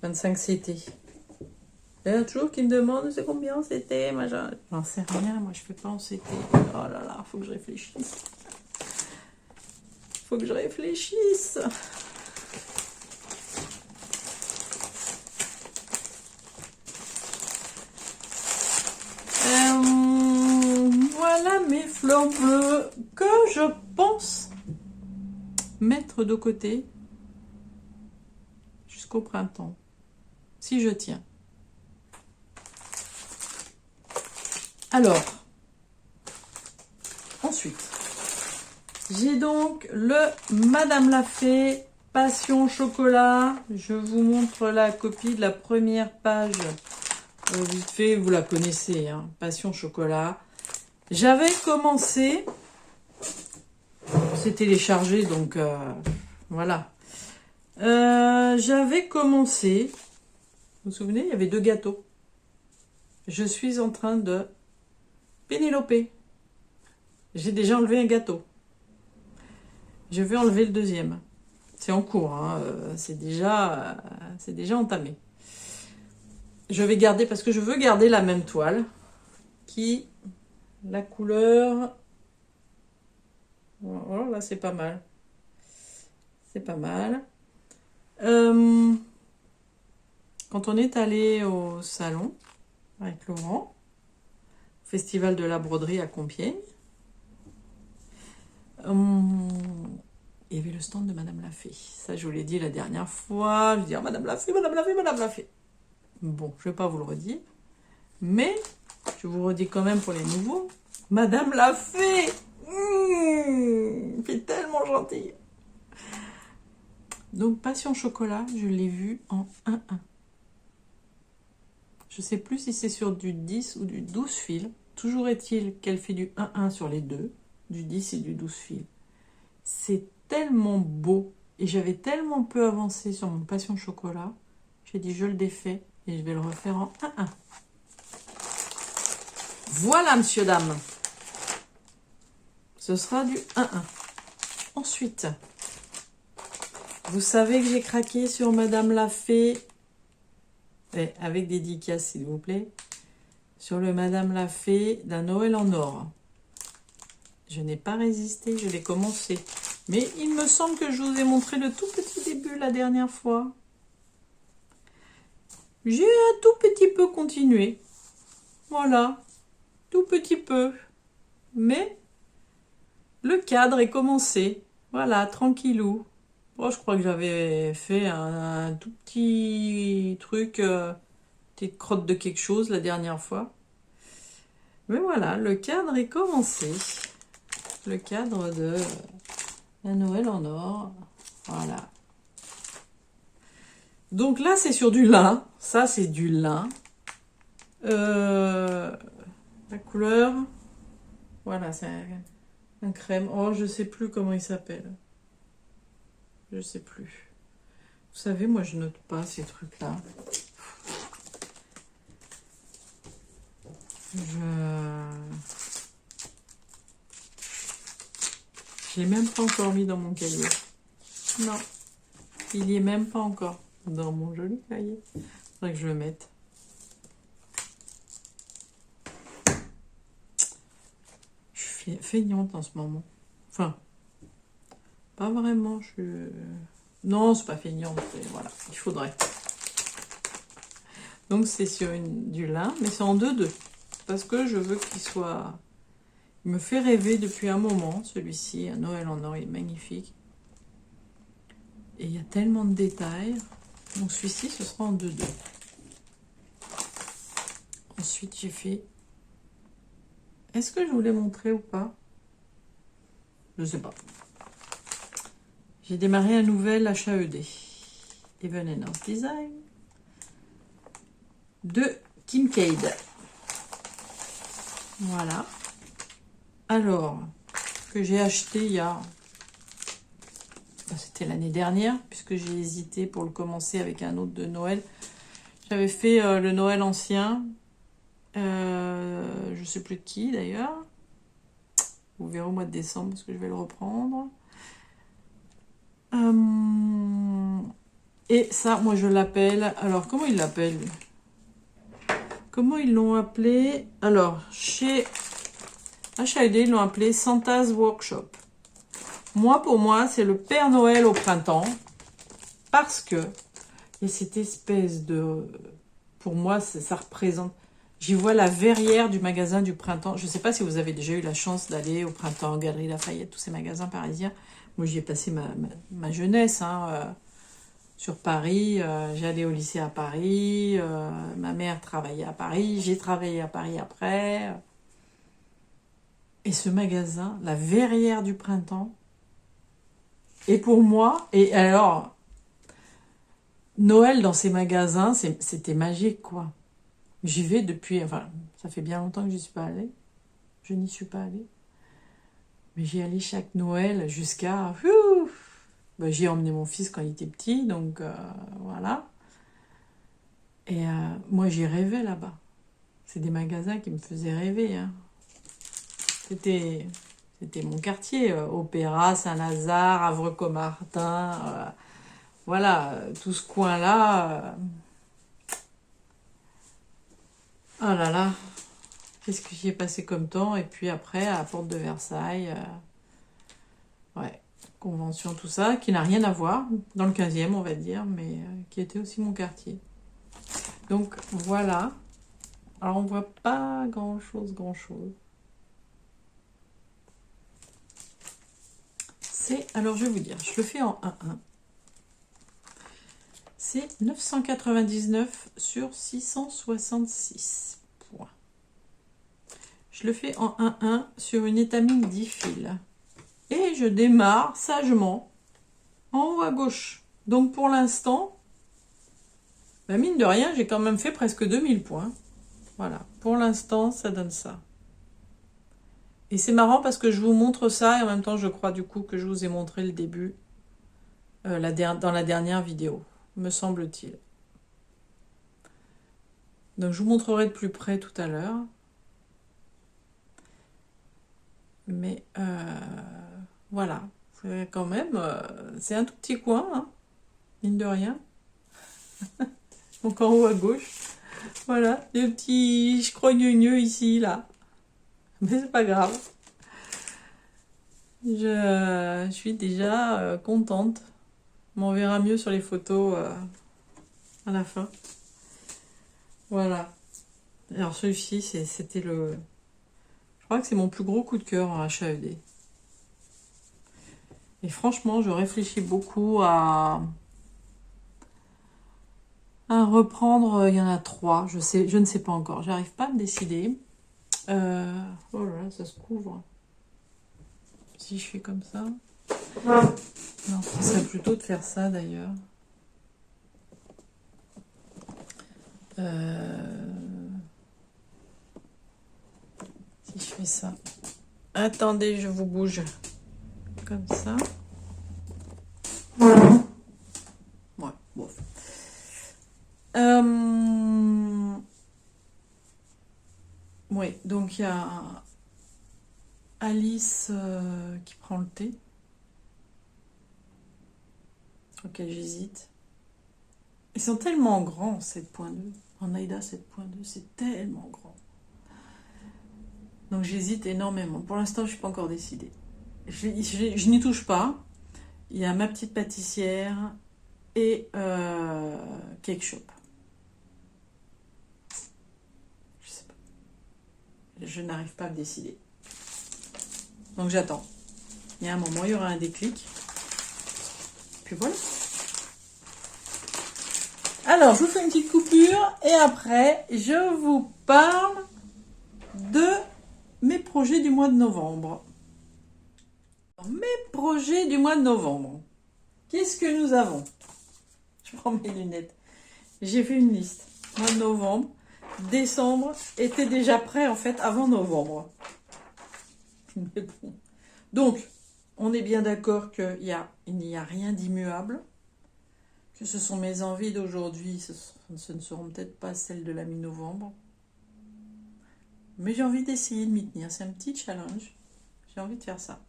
S1: 25 CT. Il y en a toujours qui me demandent c'est combien en CT, machin. J'en sais rien, moi je fais pas en CT. Oh là là, faut que je réfléchisse. Faut que je réfléchisse. Voilà mes fleurs bleues que je pense mettre de côté jusqu'au printemps, si je tiens. Alors, J'ai donc le Madame Lafay Passion Chocolat. Je vous montre la copie de la première page. Vite fait, vous la connaissez, hein, Passion Chocolat. J'avais commencé, c'est téléchargé, donc voilà. J'avais commencé, vous vous souvenez, il y avait 2 gâteaux. Je suis en train de Pénélope. J'ai déjà enlevé un gâteau. Je vais enlever le deuxième. C'est en cours, hein, c'est déjà entamé. Je vais garder, parce que je veux garder la même toile, qui, la couleur, oh, là c'est pas mal. C'est pas mal. Quand on est allé au salon, avec Laurent, au Festival de la Broderie à Compiègne, il y avait le stand de Madame Lafay. Ça, je vous l'ai dit la dernière fois. Je dis, oh, Madame Lafay, Madame Lafay, Madame Lafay. Bon, je ne vais pas vous le redire. Mais, je vous redis quand même pour les nouveaux. Madame Lafay, c'est tellement gentil. Donc, Passion Chocolat, je l'ai vu en 1-1. Je ne sais plus si c'est sur du 10 ou du 12 fils. Toujours est-il qu'elle fait du 1-1 sur les deux, du 10 et du 12 fils. C'est tellement beau et j'avais tellement peu avancé sur mon Passion Chocolat. J'ai dit je le défais et je vais le refaire en 1-1. Voilà, monsieur, dame. Ce sera du 1-1. Ensuite, vous savez que j'ai craqué sur Madame Lafay, avec dédicace s'il vous plaît, sur le Madame Lafay d'un Noël en or. Je n'ai pas résisté, je l'ai commencé. Mais il me semble que je vous ai montré le tout petit début la dernière fois. J'ai un tout petit peu continué. Voilà, tout petit peu. Mais le cadre est commencé. Voilà, tranquillou. Bon, je crois que j'avais fait un tout petit truc, petite crotte de quelque chose la dernière fois. Mais voilà, le cadre est commencé. Le cadre de un Noël en or. Voilà. Donc là, c'est sur du lin. Ça, c'est du lin. La couleur, voilà, c'est un crème. Oh, je sais plus comment il s'appelle. Je sais plus. Vous savez, moi, je note pas ces trucs-là. Je l'ai même pas encore mis dans mon cahier. Non, il y est même pas encore dans mon joli cahier. Faudrait que je le mette. Je suis feignante en ce moment. Enfin, pas vraiment. Non, c'est pas feignante. Voilà, il faudrait. Donc c'est sur du lin, mais c'est en 2-2. Parce que je veux qu'il soit... Il me fait rêver depuis un moment, celui-ci. Un Noël en or, il est magnifique. Et il y a tellement de détails. Donc celui-ci, ce sera en 2-2. Ensuite, j'ai fait... Est-ce que je vous l'ai montré ou pas? Je ne sais pas. J'ai démarré un nouvel HAED. Even and Earth Design. De Kimcade. Voilà. Alors, que j'ai acheté il y a... C'était l'année dernière, puisque j'ai hésité pour le commencer avec un autre de Noël. J'avais fait le Noël ancien. Je ne sais plus de qui d'ailleurs. Vous verrez au mois de décembre, parce que je vais le reprendre. Et ça, moi je l'appelle... Alors, comment ils l'appellent? Comment ils l'ont appelé? Alors, chez HAED, ils l'ont appelé Santa's Workshop. Moi, pour moi, c'est le Père Noël au printemps. Parce que il y a cette espèce de... Pour moi, ça représente... J'y vois la verrière du magasin du printemps. Je ne sais pas si vous avez déjà eu la chance d'aller au printemps, Galerie Lafayette, tous ces magasins parisiens. Moi, j'y ai passé ma jeunesse, hein, sur Paris. J'allais au lycée à Paris. Ma mère travaillait à Paris. J'ai travaillé à Paris après. Et ce magasin, la verrière du printemps, Et pour moi, et alors, Noël dans ces magasins, c'était magique, quoi. J'y vais depuis, enfin, ça fait bien longtemps que j'y suis pas allée. Je n'y suis pas allée. Mais j'y allais chaque Noël jusqu'à... Ben, j'y ai emmené mon fils quand il était petit, donc voilà. Et moi, j'y rêvais là-bas. C'est des magasins qui me faisaient rêver, hein. C'était mon quartier. Opéra, Saint-Lazare, Havre-Comartin. Voilà, tout ce coin-là. Oh là là, qu'est-ce que j'y ai passé comme temps. Et puis après, à la porte de Versailles, ouais, convention, tout ça, qui n'a rien à voir, dans le 15e, on va dire, mais qui était aussi mon quartier. Donc voilà. Alors on voit pas grand-chose. Alors je vais vous dire, je le fais en 1-1. C'est 999 sur 666 points. Je le fais en 1-1 sur une étamine 10 fils. Et je démarre sagement en haut à gauche. Donc pour l'instant, bah mine de rien, j'ai quand même fait presque 2000 points. Voilà, pour l'instant, ça donne ça. Et c'est marrant parce que je vous montre ça et en même temps, je crois du coup que je vous ai montré le début dans la dernière vidéo, me semble-t-il. Donc je vous montrerai de plus près tout à l'heure. Mais voilà, c'est quand même, c'est un tout petit coin, hein, mine de rien. Donc en haut à gauche. Voilà, des petits je crois gneugneux ici, là. Mais c'est pas grave. Je suis déjà contente. On verra mieux sur les photos à la fin. Voilà. Alors celui-ci, c'était le... Je crois que c'est mon plus gros coup de cœur en HAED. Et franchement, je réfléchis beaucoup à reprendre. Il y en a 3. Je ne sais pas encore. J'arrive pas à me décider. Oh là là, ça se couvre. Si je fais comme ça. Non, ce serait plutôt de faire ça d'ailleurs. Si je fais ça. Attendez, je vous bouge. Comme ça. Ouais, bon. Oui, donc il y a Alice qui prend le thé. Ok, j'hésite. Ils sont tellement grands, 7.2. En Aïda 7.2, c'est tellement grand. Donc j'hésite énormément. Pour l'instant, je ne suis pas encore décidée. Je n'y touche pas. Il y a ma petite pâtissière et Cake Shop. Je sais pas. Je n'arrive pas à me décider. Donc j'attends. Il y a un moment, il y aura un déclic. Puis voilà. Alors, je vous fais une petite coupure et après, je vous parle de mes projets du mois de novembre. Mes projets du mois de novembre. Qu'est-ce que nous avons? Je prends mes lunettes. J'ai fait une liste. Mois de novembre. Décembre était déjà prêt en fait avant novembre. Mais bon. Donc, on est bien d'accord qu'il n'y a rien d'immuable. Que ce sont mes envies d'aujourd'hui, ce ne seront peut-être pas celles de la mi-novembre. Mais j'ai envie d'essayer de m'y tenir. C'est un petit challenge. J'ai envie de faire ça.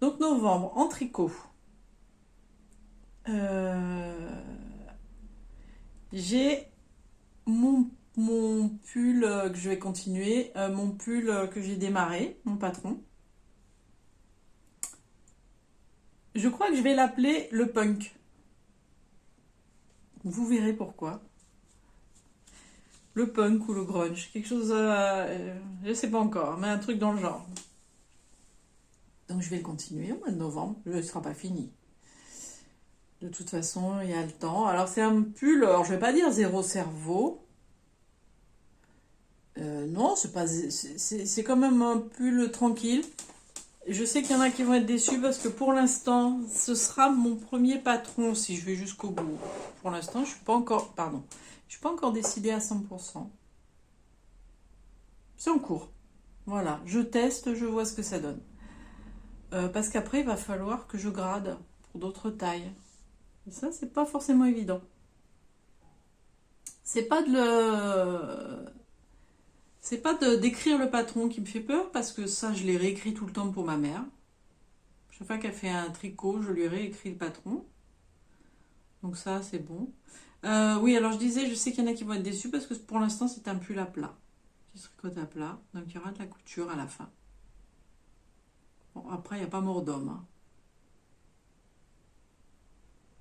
S1: Donc novembre, en tricot. J'ai mon pull que je vais continuer. Mon pull que j'ai démarré, mon patron. Je crois que je vais l'appeler le punk. Vous verrez pourquoi. Le punk ou le grunge. Quelque chose, je ne sais pas encore, mais un truc dans le genre. Donc je vais le continuer au mois de novembre. Il ne sera pas fini. De toute façon, il y a le temps. Alors c'est un pull, alors je ne vais pas dire zéro cerveau. Non, c'est pas, c'est quand même un pull tranquille. Je sais qu'il y en a qui vont être déçus parce que pour l'instant, ce sera mon premier patron si je vais jusqu'au bout. Pour l'instant, je suis pas encore, pardon, je suis pas encore décidée à 100%. C'est en cours. Voilà, je teste, je vois ce que ça donne. Parce qu'après, il va falloir que je grade pour d'autres tailles. Et ça, c'est pas forcément évident. C'est pas d'écrire le patron qui me fait peur parce que ça, je l'ai réécrit tout le temps pour ma mère. Chaque fois qu'elle fait un tricot, je lui réécris le patron. Donc ça, c'est bon. Oui, alors je disais, je sais qu'il y en a qui vont être déçus parce que pour l'instant, c'est un pull à plat. Qui se tricote à plat. Donc il y aura de la couture à la fin. Bon, après, il n'y a pas mort d'homme. Hein.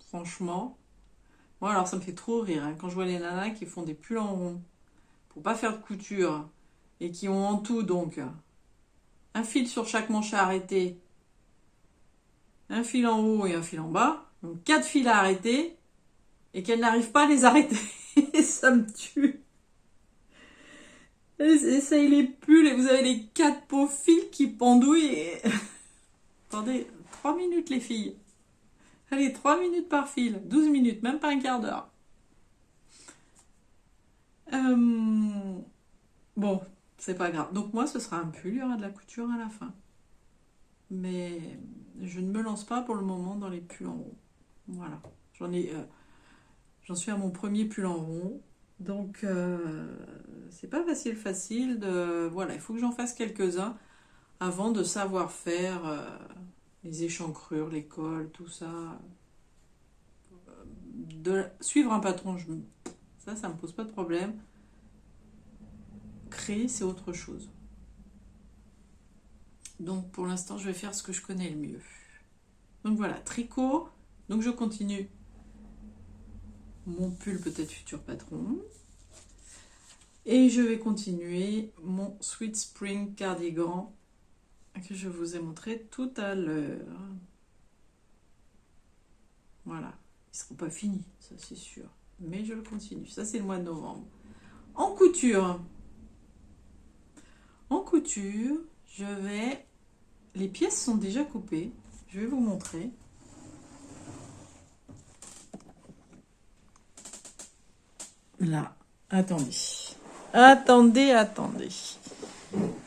S1: Franchement. Moi, alors ça me fait trop rire. Hein, quand je vois les nanas qui font des pulls en rond pour pas faire de couture et qui ont en tout, donc, un fil sur chaque manche à arrêter, un fil en haut et un fil en bas. Donc 4 fils à arrêter et qu'elles n'arrivent pas à les arrêter. Ça me tue. Essayez les pulls et vous avez les 4 beaux fils qui pendouillent. Et... Attendez, 3 minutes les filles. Allez, 3 minutes par fil. 12 minutes, même pas un quart d'heure. Bon, c'est pas grave. Donc moi, ce sera un pull, il y aura de la couture à la fin. Mais je ne me lance pas pour le moment dans les pulls en rond. Voilà. J'en suis à mon premier pull en rond. Donc, c'est pas facile de... Voilà, il faut que j'en fasse quelques-uns avant de savoir faire les échancrures, les cols, tout ça. De suivre un patron, ça me pose pas de problème. Créer, c'est autre chose. Donc, pour l'instant, je vais faire ce que je connais le mieux. Donc voilà, tricot. Donc, je continue mon pull peut-être futur patron. Et je vais continuer mon Sweet Spring cardigan que je vous ai montré tout à l'heure. Voilà, ils ne seront pas finis, ça c'est sûr. Mais je le continue. Ça c'est le mois de novembre. En couture, les pièces sont déjà coupées. Je vais vous montrer. Là, attendez. Attendez.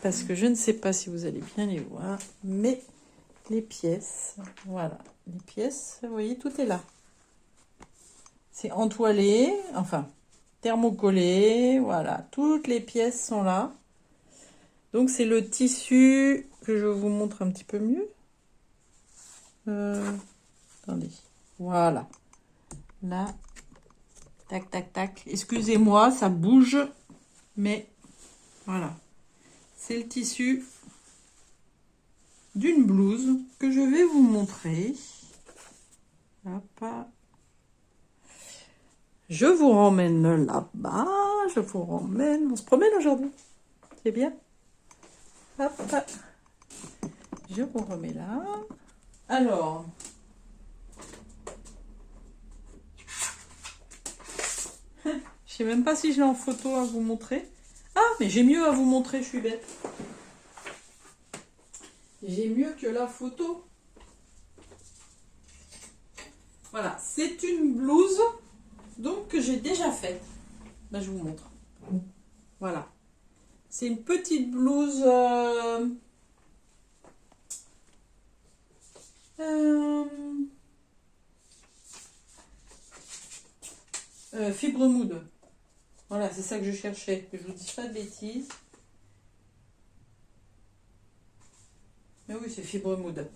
S1: Parce que je ne sais pas si vous allez bien les voir, mais les pièces, voilà. Les pièces, vous voyez, tout est là. C'est entoilé, enfin, thermocollé, voilà. Toutes les pièces sont là. Donc, c'est le tissu que je vous montre un petit peu mieux. Attendez, voilà. Là, tac. Excusez-moi, ça bouge, mais voilà. C'est le tissu d'une blouse que je vais vous montrer. Hop. Je vous ramène là-bas. On se promène aujourd'hui. C'est bien. Hop. Je vous remets là. Alors. Je sais même pas si je l'ai en photo à vous montrer. Ah, mais j'ai mieux à vous montrer, je suis bête. J'ai mieux que la photo. Voilà, c'est une blouse donc que j'ai déjà faite. Là, je vous montre. Voilà. C'est une petite blouse fibre mood. Voilà, c'est ça que je cherchais. Que je vous dise pas de bêtises. Mais oui, c'est fibre mood.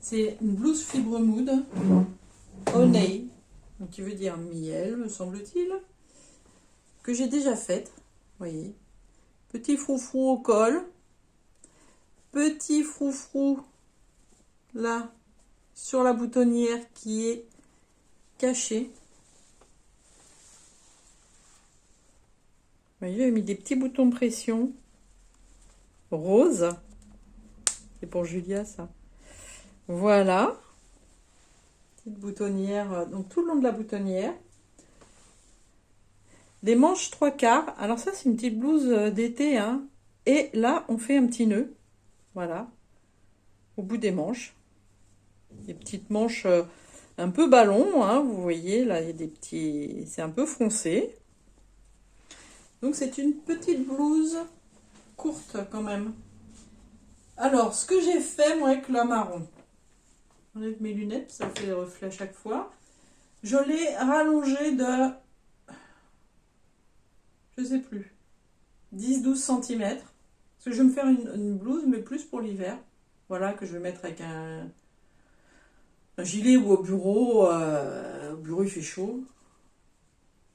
S1: C'est une blouse fibre mood. Honey, donc qui veut dire miel, me semble-t-il. Que j'ai déjà faite. Vous voyez. Petit froufrou au col. Petit froufrou là sur la boutonnière qui est cachée. Vous voyez, j'ai mis des petits boutons de pression rose. C'est pour Julia ça. Voilà. Petite boutonnière, donc tout le long de la boutonnière. Des manches 3/4. Alors ça, c'est une petite blouse d'été. Hein. Et là, on fait un petit nœud. Voilà. au bout des manches. Des petites manches un peu ballon, hein, vous voyez, là, il y a des petits... C'est un peu foncé. Donc, c'est une petite blouse courte, quand même. Alors, ce que j'ai fait, moi, avec la marron. J'enlève mes lunettes, ça fait des reflets à chaque fois. Je l'ai rallongée de... Je sais plus. 10-12 cm. Parce que je vais me faire une blouse, mais plus pour l'hiver. Voilà, que je vais mettre avec un gilet ou au bureau. Au bureau, il fait chaud.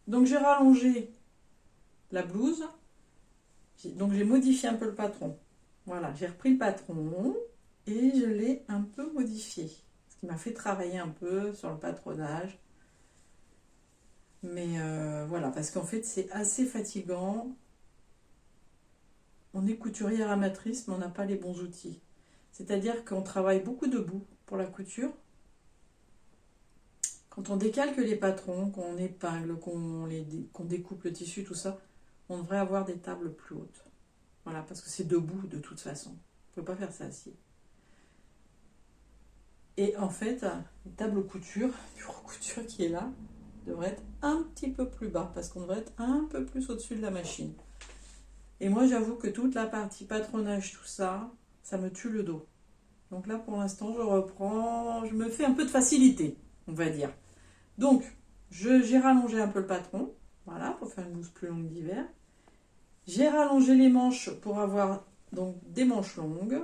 S1: Donc, j'ai rallongé la blouse. Donc, j'ai modifié un peu le patron. Voilà, j'ai repris le patron et je l'ai un peu modifié. Ce qui m'a fait travailler un peu sur le patronage. Mais voilà, parce qu'en fait, c'est assez fatigant. On est couturière amatrice, mais on n'a pas les bons outils. C'est-à-dire qu'on travaille beaucoup debout pour la couture. Quand on décalque les patrons, qu'on épingle, qu'on découpe le tissu, tout ça, on devrait avoir des tables plus hautes. Voilà, parce que c'est debout de toute façon. On ne peut pas faire ça assis. Et en fait, une table couture, bureau couture qui est là, devrait être un petit peu plus bas, parce qu'on devrait être un peu plus au-dessus de la machine. Et moi, j'avoue que toute la partie patronage, tout ça, ça me tue le dos. Donc là, pour l'instant, je reprends, je me fais un peu de facilité, on va dire. Donc, j'ai rallongé un peu le patron, voilà, pour faire une blouse plus longue d'hiver. J'ai rallongé les manches pour avoir donc des manches longues.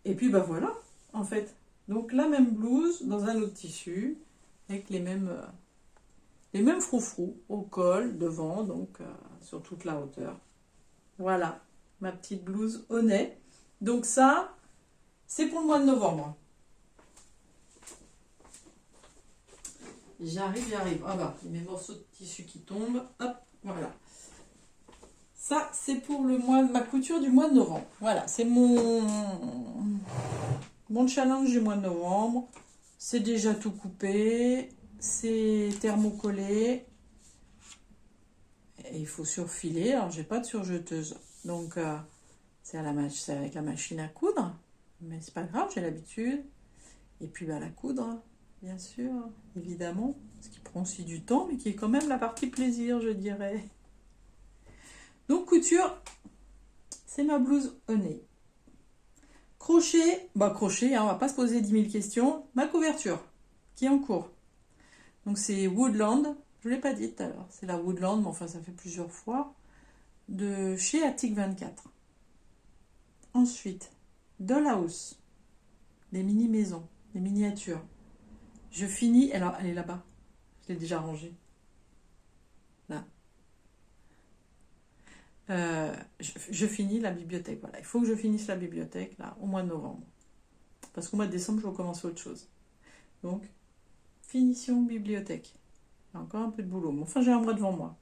S1: Et puis, bah voilà, en fait. Donc, la même blouse dans un autre tissu, avec les mêmes froufrous au col, devant, donc sur toute la hauteur. Voilà, ma petite blouse au nez. Donc ça, c'est pour le mois de novembre. J'arrive. Ah bah, mes morceaux de tissu qui tombent. Hop, voilà. Ça, c'est pour ma couture du mois de novembre. Voilà, c'est mon challenge du mois de novembre. C'est déjà tout coupé. C'est thermocollé. Et il faut surfiler. Alors, j'ai pas de surjeteuse. Donc, c'est avec la machine à coudre. Mais c'est pas grave, j'ai l'habitude. Et puis, bah, la coudre, bien sûr, évidemment. Ce qui prend aussi du temps, mais qui est quand même la partie plaisir, je dirais. Donc, couture, c'est ma blouse au nez. Crochet, crochet, on va pas se poser 10 000 questions. Ma couverture, qui est en cours. Donc, c'est Woodland. Je ne l'ai pas dit tout à l'heure. C'est la Woodland, mais enfin, ça fait plusieurs fois. De chez Attic 24. Ensuite, Dollhouse. Les mini-maisons, les miniatures. Je finis, alors elle est là-bas. Je l'ai déjà rangée. Là. Je finis la bibliothèque. Voilà, il faut que je finisse la bibliothèque là au mois de novembre. Parce qu'au mois de décembre, je vais commencer autre chose. Donc, finition bibliothèque. Il y a encore un peu de boulot. Mais enfin, j'ai un mois devant moi.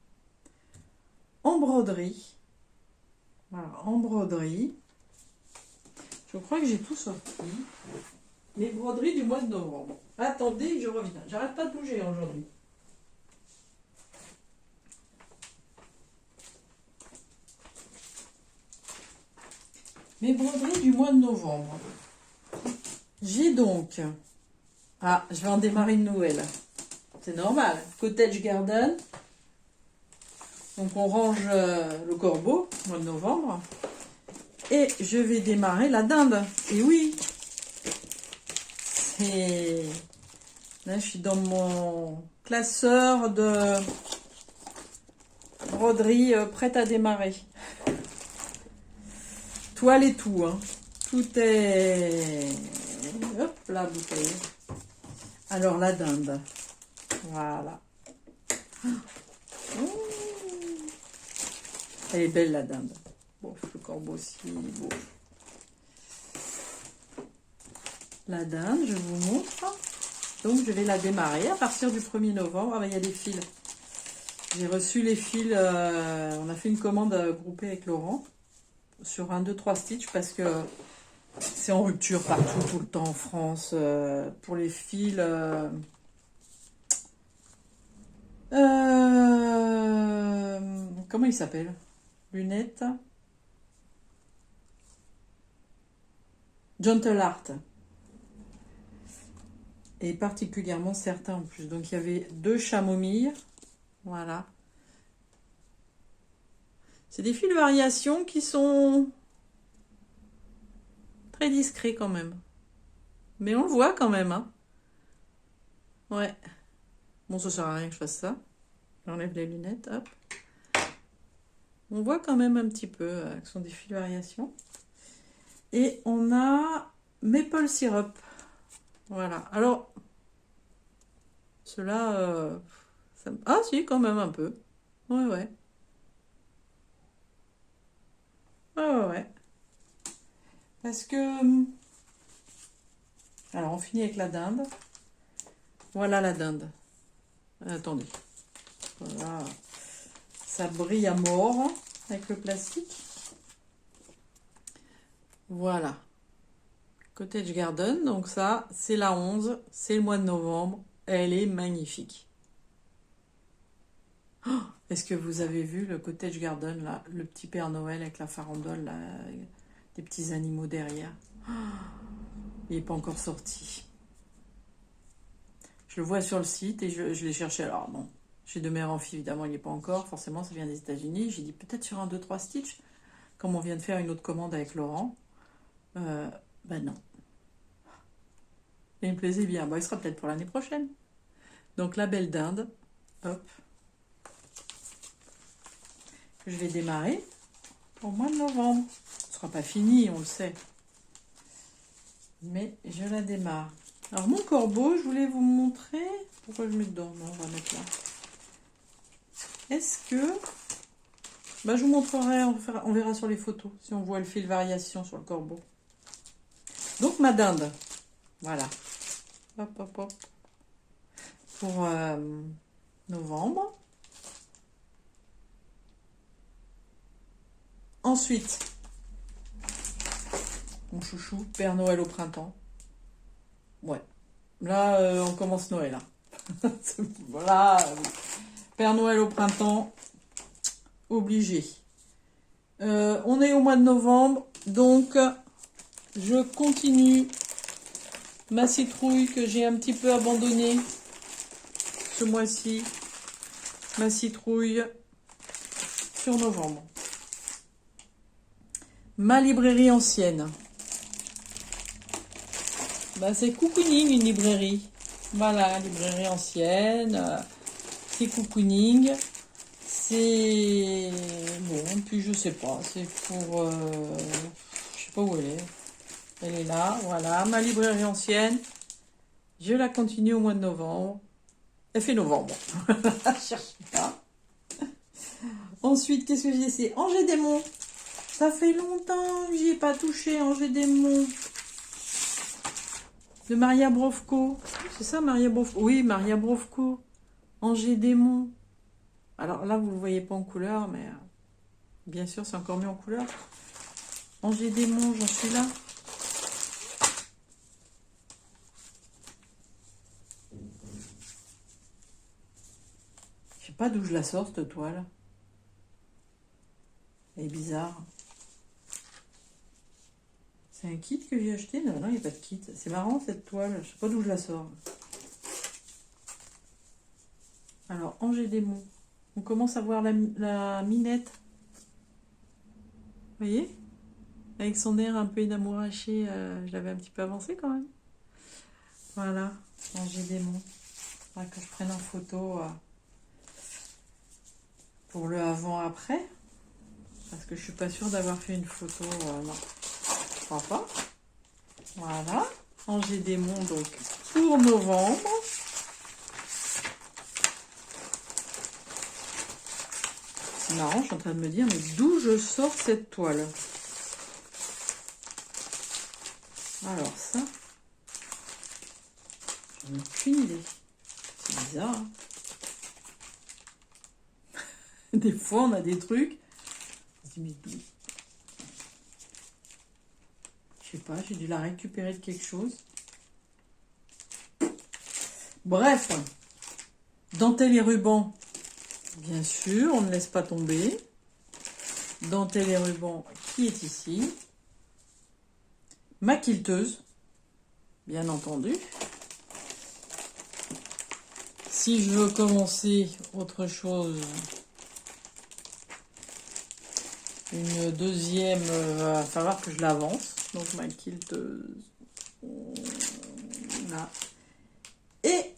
S1: Embroderie. Voilà, embroderie. Je crois que j'ai tout sorti. Les broderies du mois de novembre. Attendez, je reviens. J'arrête pas de bouger aujourd'hui. Mes broderies du mois de novembre. J'ai donc... Ah, je vais en démarrer une nouvelle. C'est normal. Cottage Garden. Donc on range le corbeau, mois de novembre. Et je vais démarrer la dinde. Et oui. Et là, je suis dans mon classeur de broderie prête à démarrer. Toile et tout, hein. Tout est... Hop, la bouteille. Alors, la dinde. Voilà. Elle est belle, la dinde. Bon, le corbeau aussi, beau. La dinde, je vous montre. Donc, je vais la démarrer à partir du 1er novembre. Ah, ben, il y a des fils. J'ai reçu les fils. On a fait une commande groupée avec Laurent sur 1, 2, 3 stitch parce que c'est en rupture partout, tout le temps en France. Pour les fils... comment il s'appelle? Lunettes. Gentle Art. Et particulièrement certains en plus. Donc il y avait 2 chamomilles. Voilà. C'est des fils de variation qui sont très discrets quand même. Mais on le voit quand même, hein. Ouais. Bon, ça sert à rien que je fasse ça. J'enlève les lunettes, hop. On voit quand même un petit peu que ce sont des fils de variation. Et on a Maple Syrup. Voilà. Alors, cela... Ah si, quand même un peu. Ouais, ouais. Ouais. Parce que... Alors, on finit avec la dinde. Voilà la dinde. Attendez. Voilà. Ça brille à mort avec le plastique. Voilà. Cottage Garden. Donc ça, c'est la 11. C'est le mois de novembre. Elle est magnifique. Oh, est-ce que vous avez vu le Cottage Garden, là, le petit Père Noël avec la farandole, là, des petits animaux derrière. Oh, il n'est pas encore sorti. Je le vois sur le site et je l'ai cherché. Alors bon, chez De Mère en Fille, évidemment, il n'est pas encore. Forcément, ça vient des États-Unis. J'ai dit peut-être sur un 2-3 Stitch, comme on vient de faire une autre commande avec Laurent. Ben non. Et il me plaisait bien. Bon, il sera peut-être pour l'année prochaine. Donc la belle dinde, hop. Je vais démarrer au mois de novembre. Ce ne sera pas fini, on le sait. Mais je la démarre. Alors mon corbeau, je voulais vous montrer... Pourquoi je mets dedans? Non, on va mettre là. Est-ce que... Bah, je vous montrerai, on verra sur les photos, si on voit le fil variation sur le corbeau. Donc ma dinde. Voilà. Hop, hop, hop. Pour novembre. Ensuite, mon chouchou, Père Noël au printemps. Ouais. Là, on commence Noël. Hein. Voilà. Père Noël au printemps. Obligé. On est au mois de novembre. Donc, je continue ma citrouille que j'ai un petit peu abandonnée ce mois-ci. Ma citrouille sur novembre. Ma librairie ancienne. Bah, c'est Cocooning, une librairie. Voilà, librairie ancienne. C'est Cocooning. C'est... Bon, puis je sais pas. C'est pour... je sais pas où elle est. Elle est là, voilà. Ma librairie ancienne. Je la continue au mois de novembre. Elle fait novembre. Cherchez pas. Ensuite, qu'est-ce que j'ai? C'est Angers Démon. Ça fait longtemps que j'y ai pas touché, Angers Démon. De Maria Brovko. C'est ça, Maria Brovko? Oui, Maria Brovko. Angers Démon. Alors là, vous ne le voyez pas en couleur, mais bien sûr, c'est encore mieux en couleur. Angers Démon, j'en suis là. Je sais pas d'où je la sors, cette toile. Elle est bizarre. C'est un kit que j'ai acheté? Non, il n'y a pas de kit. C'est marrant, cette toile. Je sais pas d'où je la sors. Alors, Angers Démon. On commence à voir la minette. Vous voyez? Avec son air un peu inamouraché, je l'avais un petit peu avancé quand même. Voilà, Angers Démon. Il faudra que je prenne en photo pour le avant-après. Parce que je suis pas sûre d'avoir fait une photo. Non, je crois pas. Voilà, Angers Démon donc pour novembre. C'est marrant, je suis en train de me dire, mais d'où je sors cette toile? Alors ça, j'en ai aucune idée. C'est bizarre. Hein. Des fois, on a des trucs. On se dit, mais d'où? Je sais pas, j'ai dû la récupérer de quelque chose. Bref, dentelle et ruban. Bien sûr, on ne laisse pas tomber. Dentelle et ruban qui est ici. ma quilteuse, bien entendu. Si je veux commencer autre chose, une deuxième, va falloir que je l'avance. Donc ma quilteuse, là. Et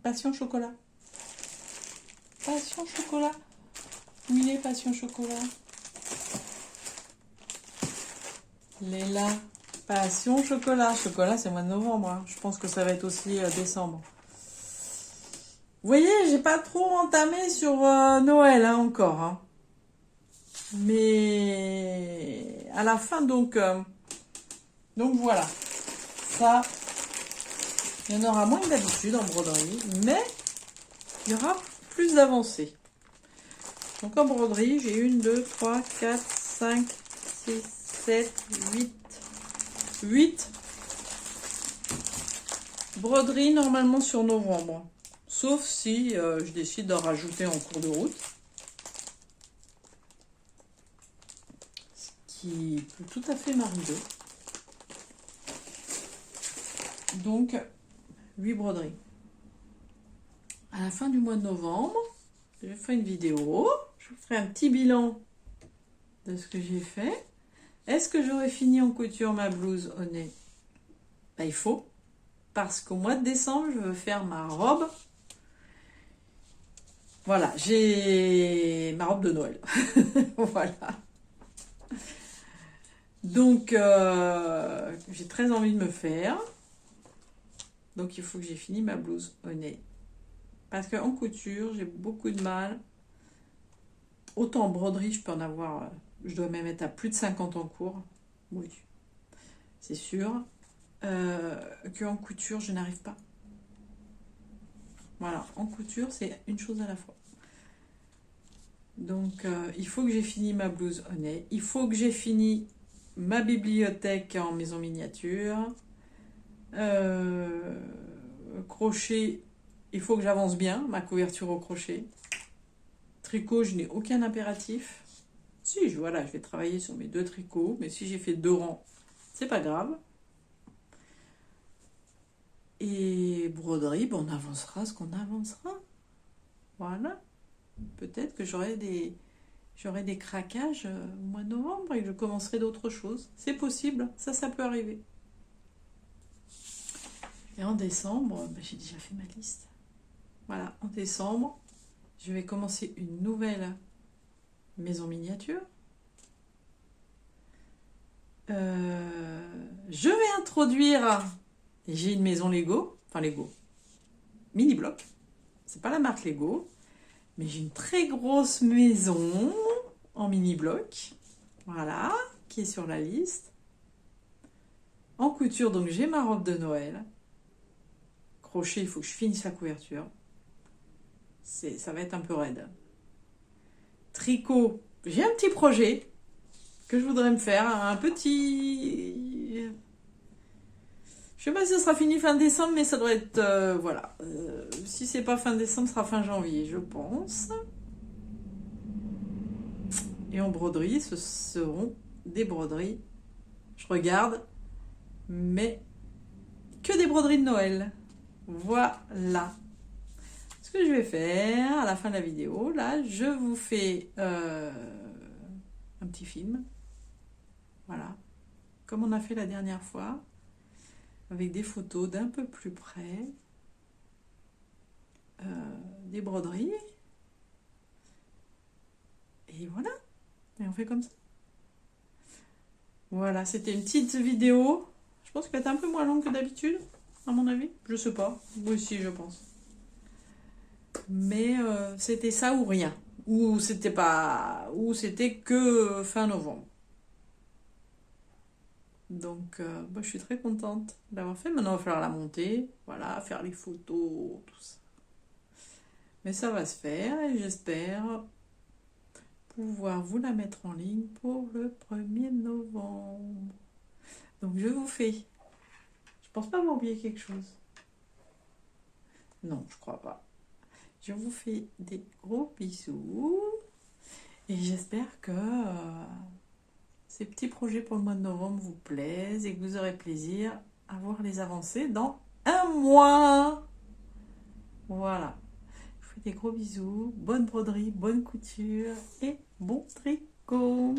S1: Passion Chocolat. Passion Chocolat. Où il est Passion Chocolat? Il est là. Passion Chocolat. Chocolat, c'est mois de novembre. Hein. Je pense que ça va être aussi décembre. Vous voyez, j'ai pas trop entamé sur Noël hein, encore. Hein. Mais à la fin, donc voilà. Ça, il y en aura moins que d'habitude en broderie, mais il y aura plus d'avancées. Donc en broderie, j'ai 1, 2, 3, 4, 5, 6, 7, 8 broderies normalement sur novembre. Sauf si je décide d'en rajouter en cours de route. Ce qui peut tout à fait m'arriver. Donc, 8 broderies. À la fin du mois de novembre, je ferai une vidéo. Je vous ferai un petit bilan de ce que j'ai fait. Est-ce que j'aurai fini en couture ma blouse au nez? Ben, il faut. Parce qu'au mois de décembre, je veux faire ma robe. Voilà, j'ai ma robe de Noël. Voilà. Donc, j'ai très envie de me faire. Donc, il faut que j'ai fini ma blouse au nez. Parce qu'en couture, j'ai beaucoup de mal. Autant en broderie, je peux en avoir... je dois même être à plus de 50 en cours. Oui, c'est sûr. Qu'en couture, je n'arrive pas. Voilà, en couture, c'est une chose à la fois. Donc, il faut que j'ai fini ma blouse au nez. Il faut que j'ai fini ma bibliothèque en maison miniature. Crochet, il faut que j'avance bien, ma couverture au crochet. Tricot, je n'ai aucun impératif. Si, voilà, je vais travailler sur mes 2 tricots, mais si j'ai fait 2 rangs, c'est pas grave. Et broderie, on avancera ce qu'on avancera. Voilà. Peut-être que j'aurai des craquages au mois de novembre et que je commencerai d'autres choses. C'est possible, ça peut arriver. Et en décembre, j'ai déjà fait ma liste. Voilà, en décembre, je vais commencer une nouvelle maison miniature. Je vais introduire... J'ai une maison Lego, enfin Lego, mini bloc. C'est pas la marque Lego, mais j'ai une très grosse maison en mini bloc. Voilà, qui est sur la liste. En couture, donc j'ai ma robe de Noël. Crochet, il faut que je finisse la couverture. Ça va être un peu raide. Tricot, j'ai un petit projet que je voudrais me faire, un petit... Je sais pas si ce sera fini fin décembre, mais ça doit être... voilà. Si c'est pas fin décembre, ce sera fin janvier, je pense. Et en broderie, ce seront des broderies. Je regarde, mais que des broderies de Noël. Voilà. Ce que je vais faire à la fin de la vidéo, là, je vous fais un petit film. Voilà. Comme on a fait la dernière fois. Avec des photos d'un peu plus près. Des broderies. Et voilà. Et on fait comme ça. Voilà, c'était une petite vidéo. Je pense qu'elle est un peu moins longue que d'habitude, à mon avis. Je sais pas. Moi aussi, je pense. Mais c'était ça ou rien. Ou c'était pas... Ou c'était que fin novembre. Donc, je suis très contente d'avoir fait. Maintenant, il va falloir la monter. Voilà, faire les photos, tout ça. Mais ça va se faire et j'espère pouvoir vous la mettre en ligne pour le 1er novembre. Donc, je vous fais... Je pense pas avoir oublié quelque chose. Non, je crois pas. Je vous fais des gros bisous. Et j'espère que ces petits projets pour le mois de novembre vous plaisent et que vous aurez plaisir à voir les avancées dans un mois. Voilà. Je vous fais des gros bisous. Bonne broderie, bonne couture et bon tricot.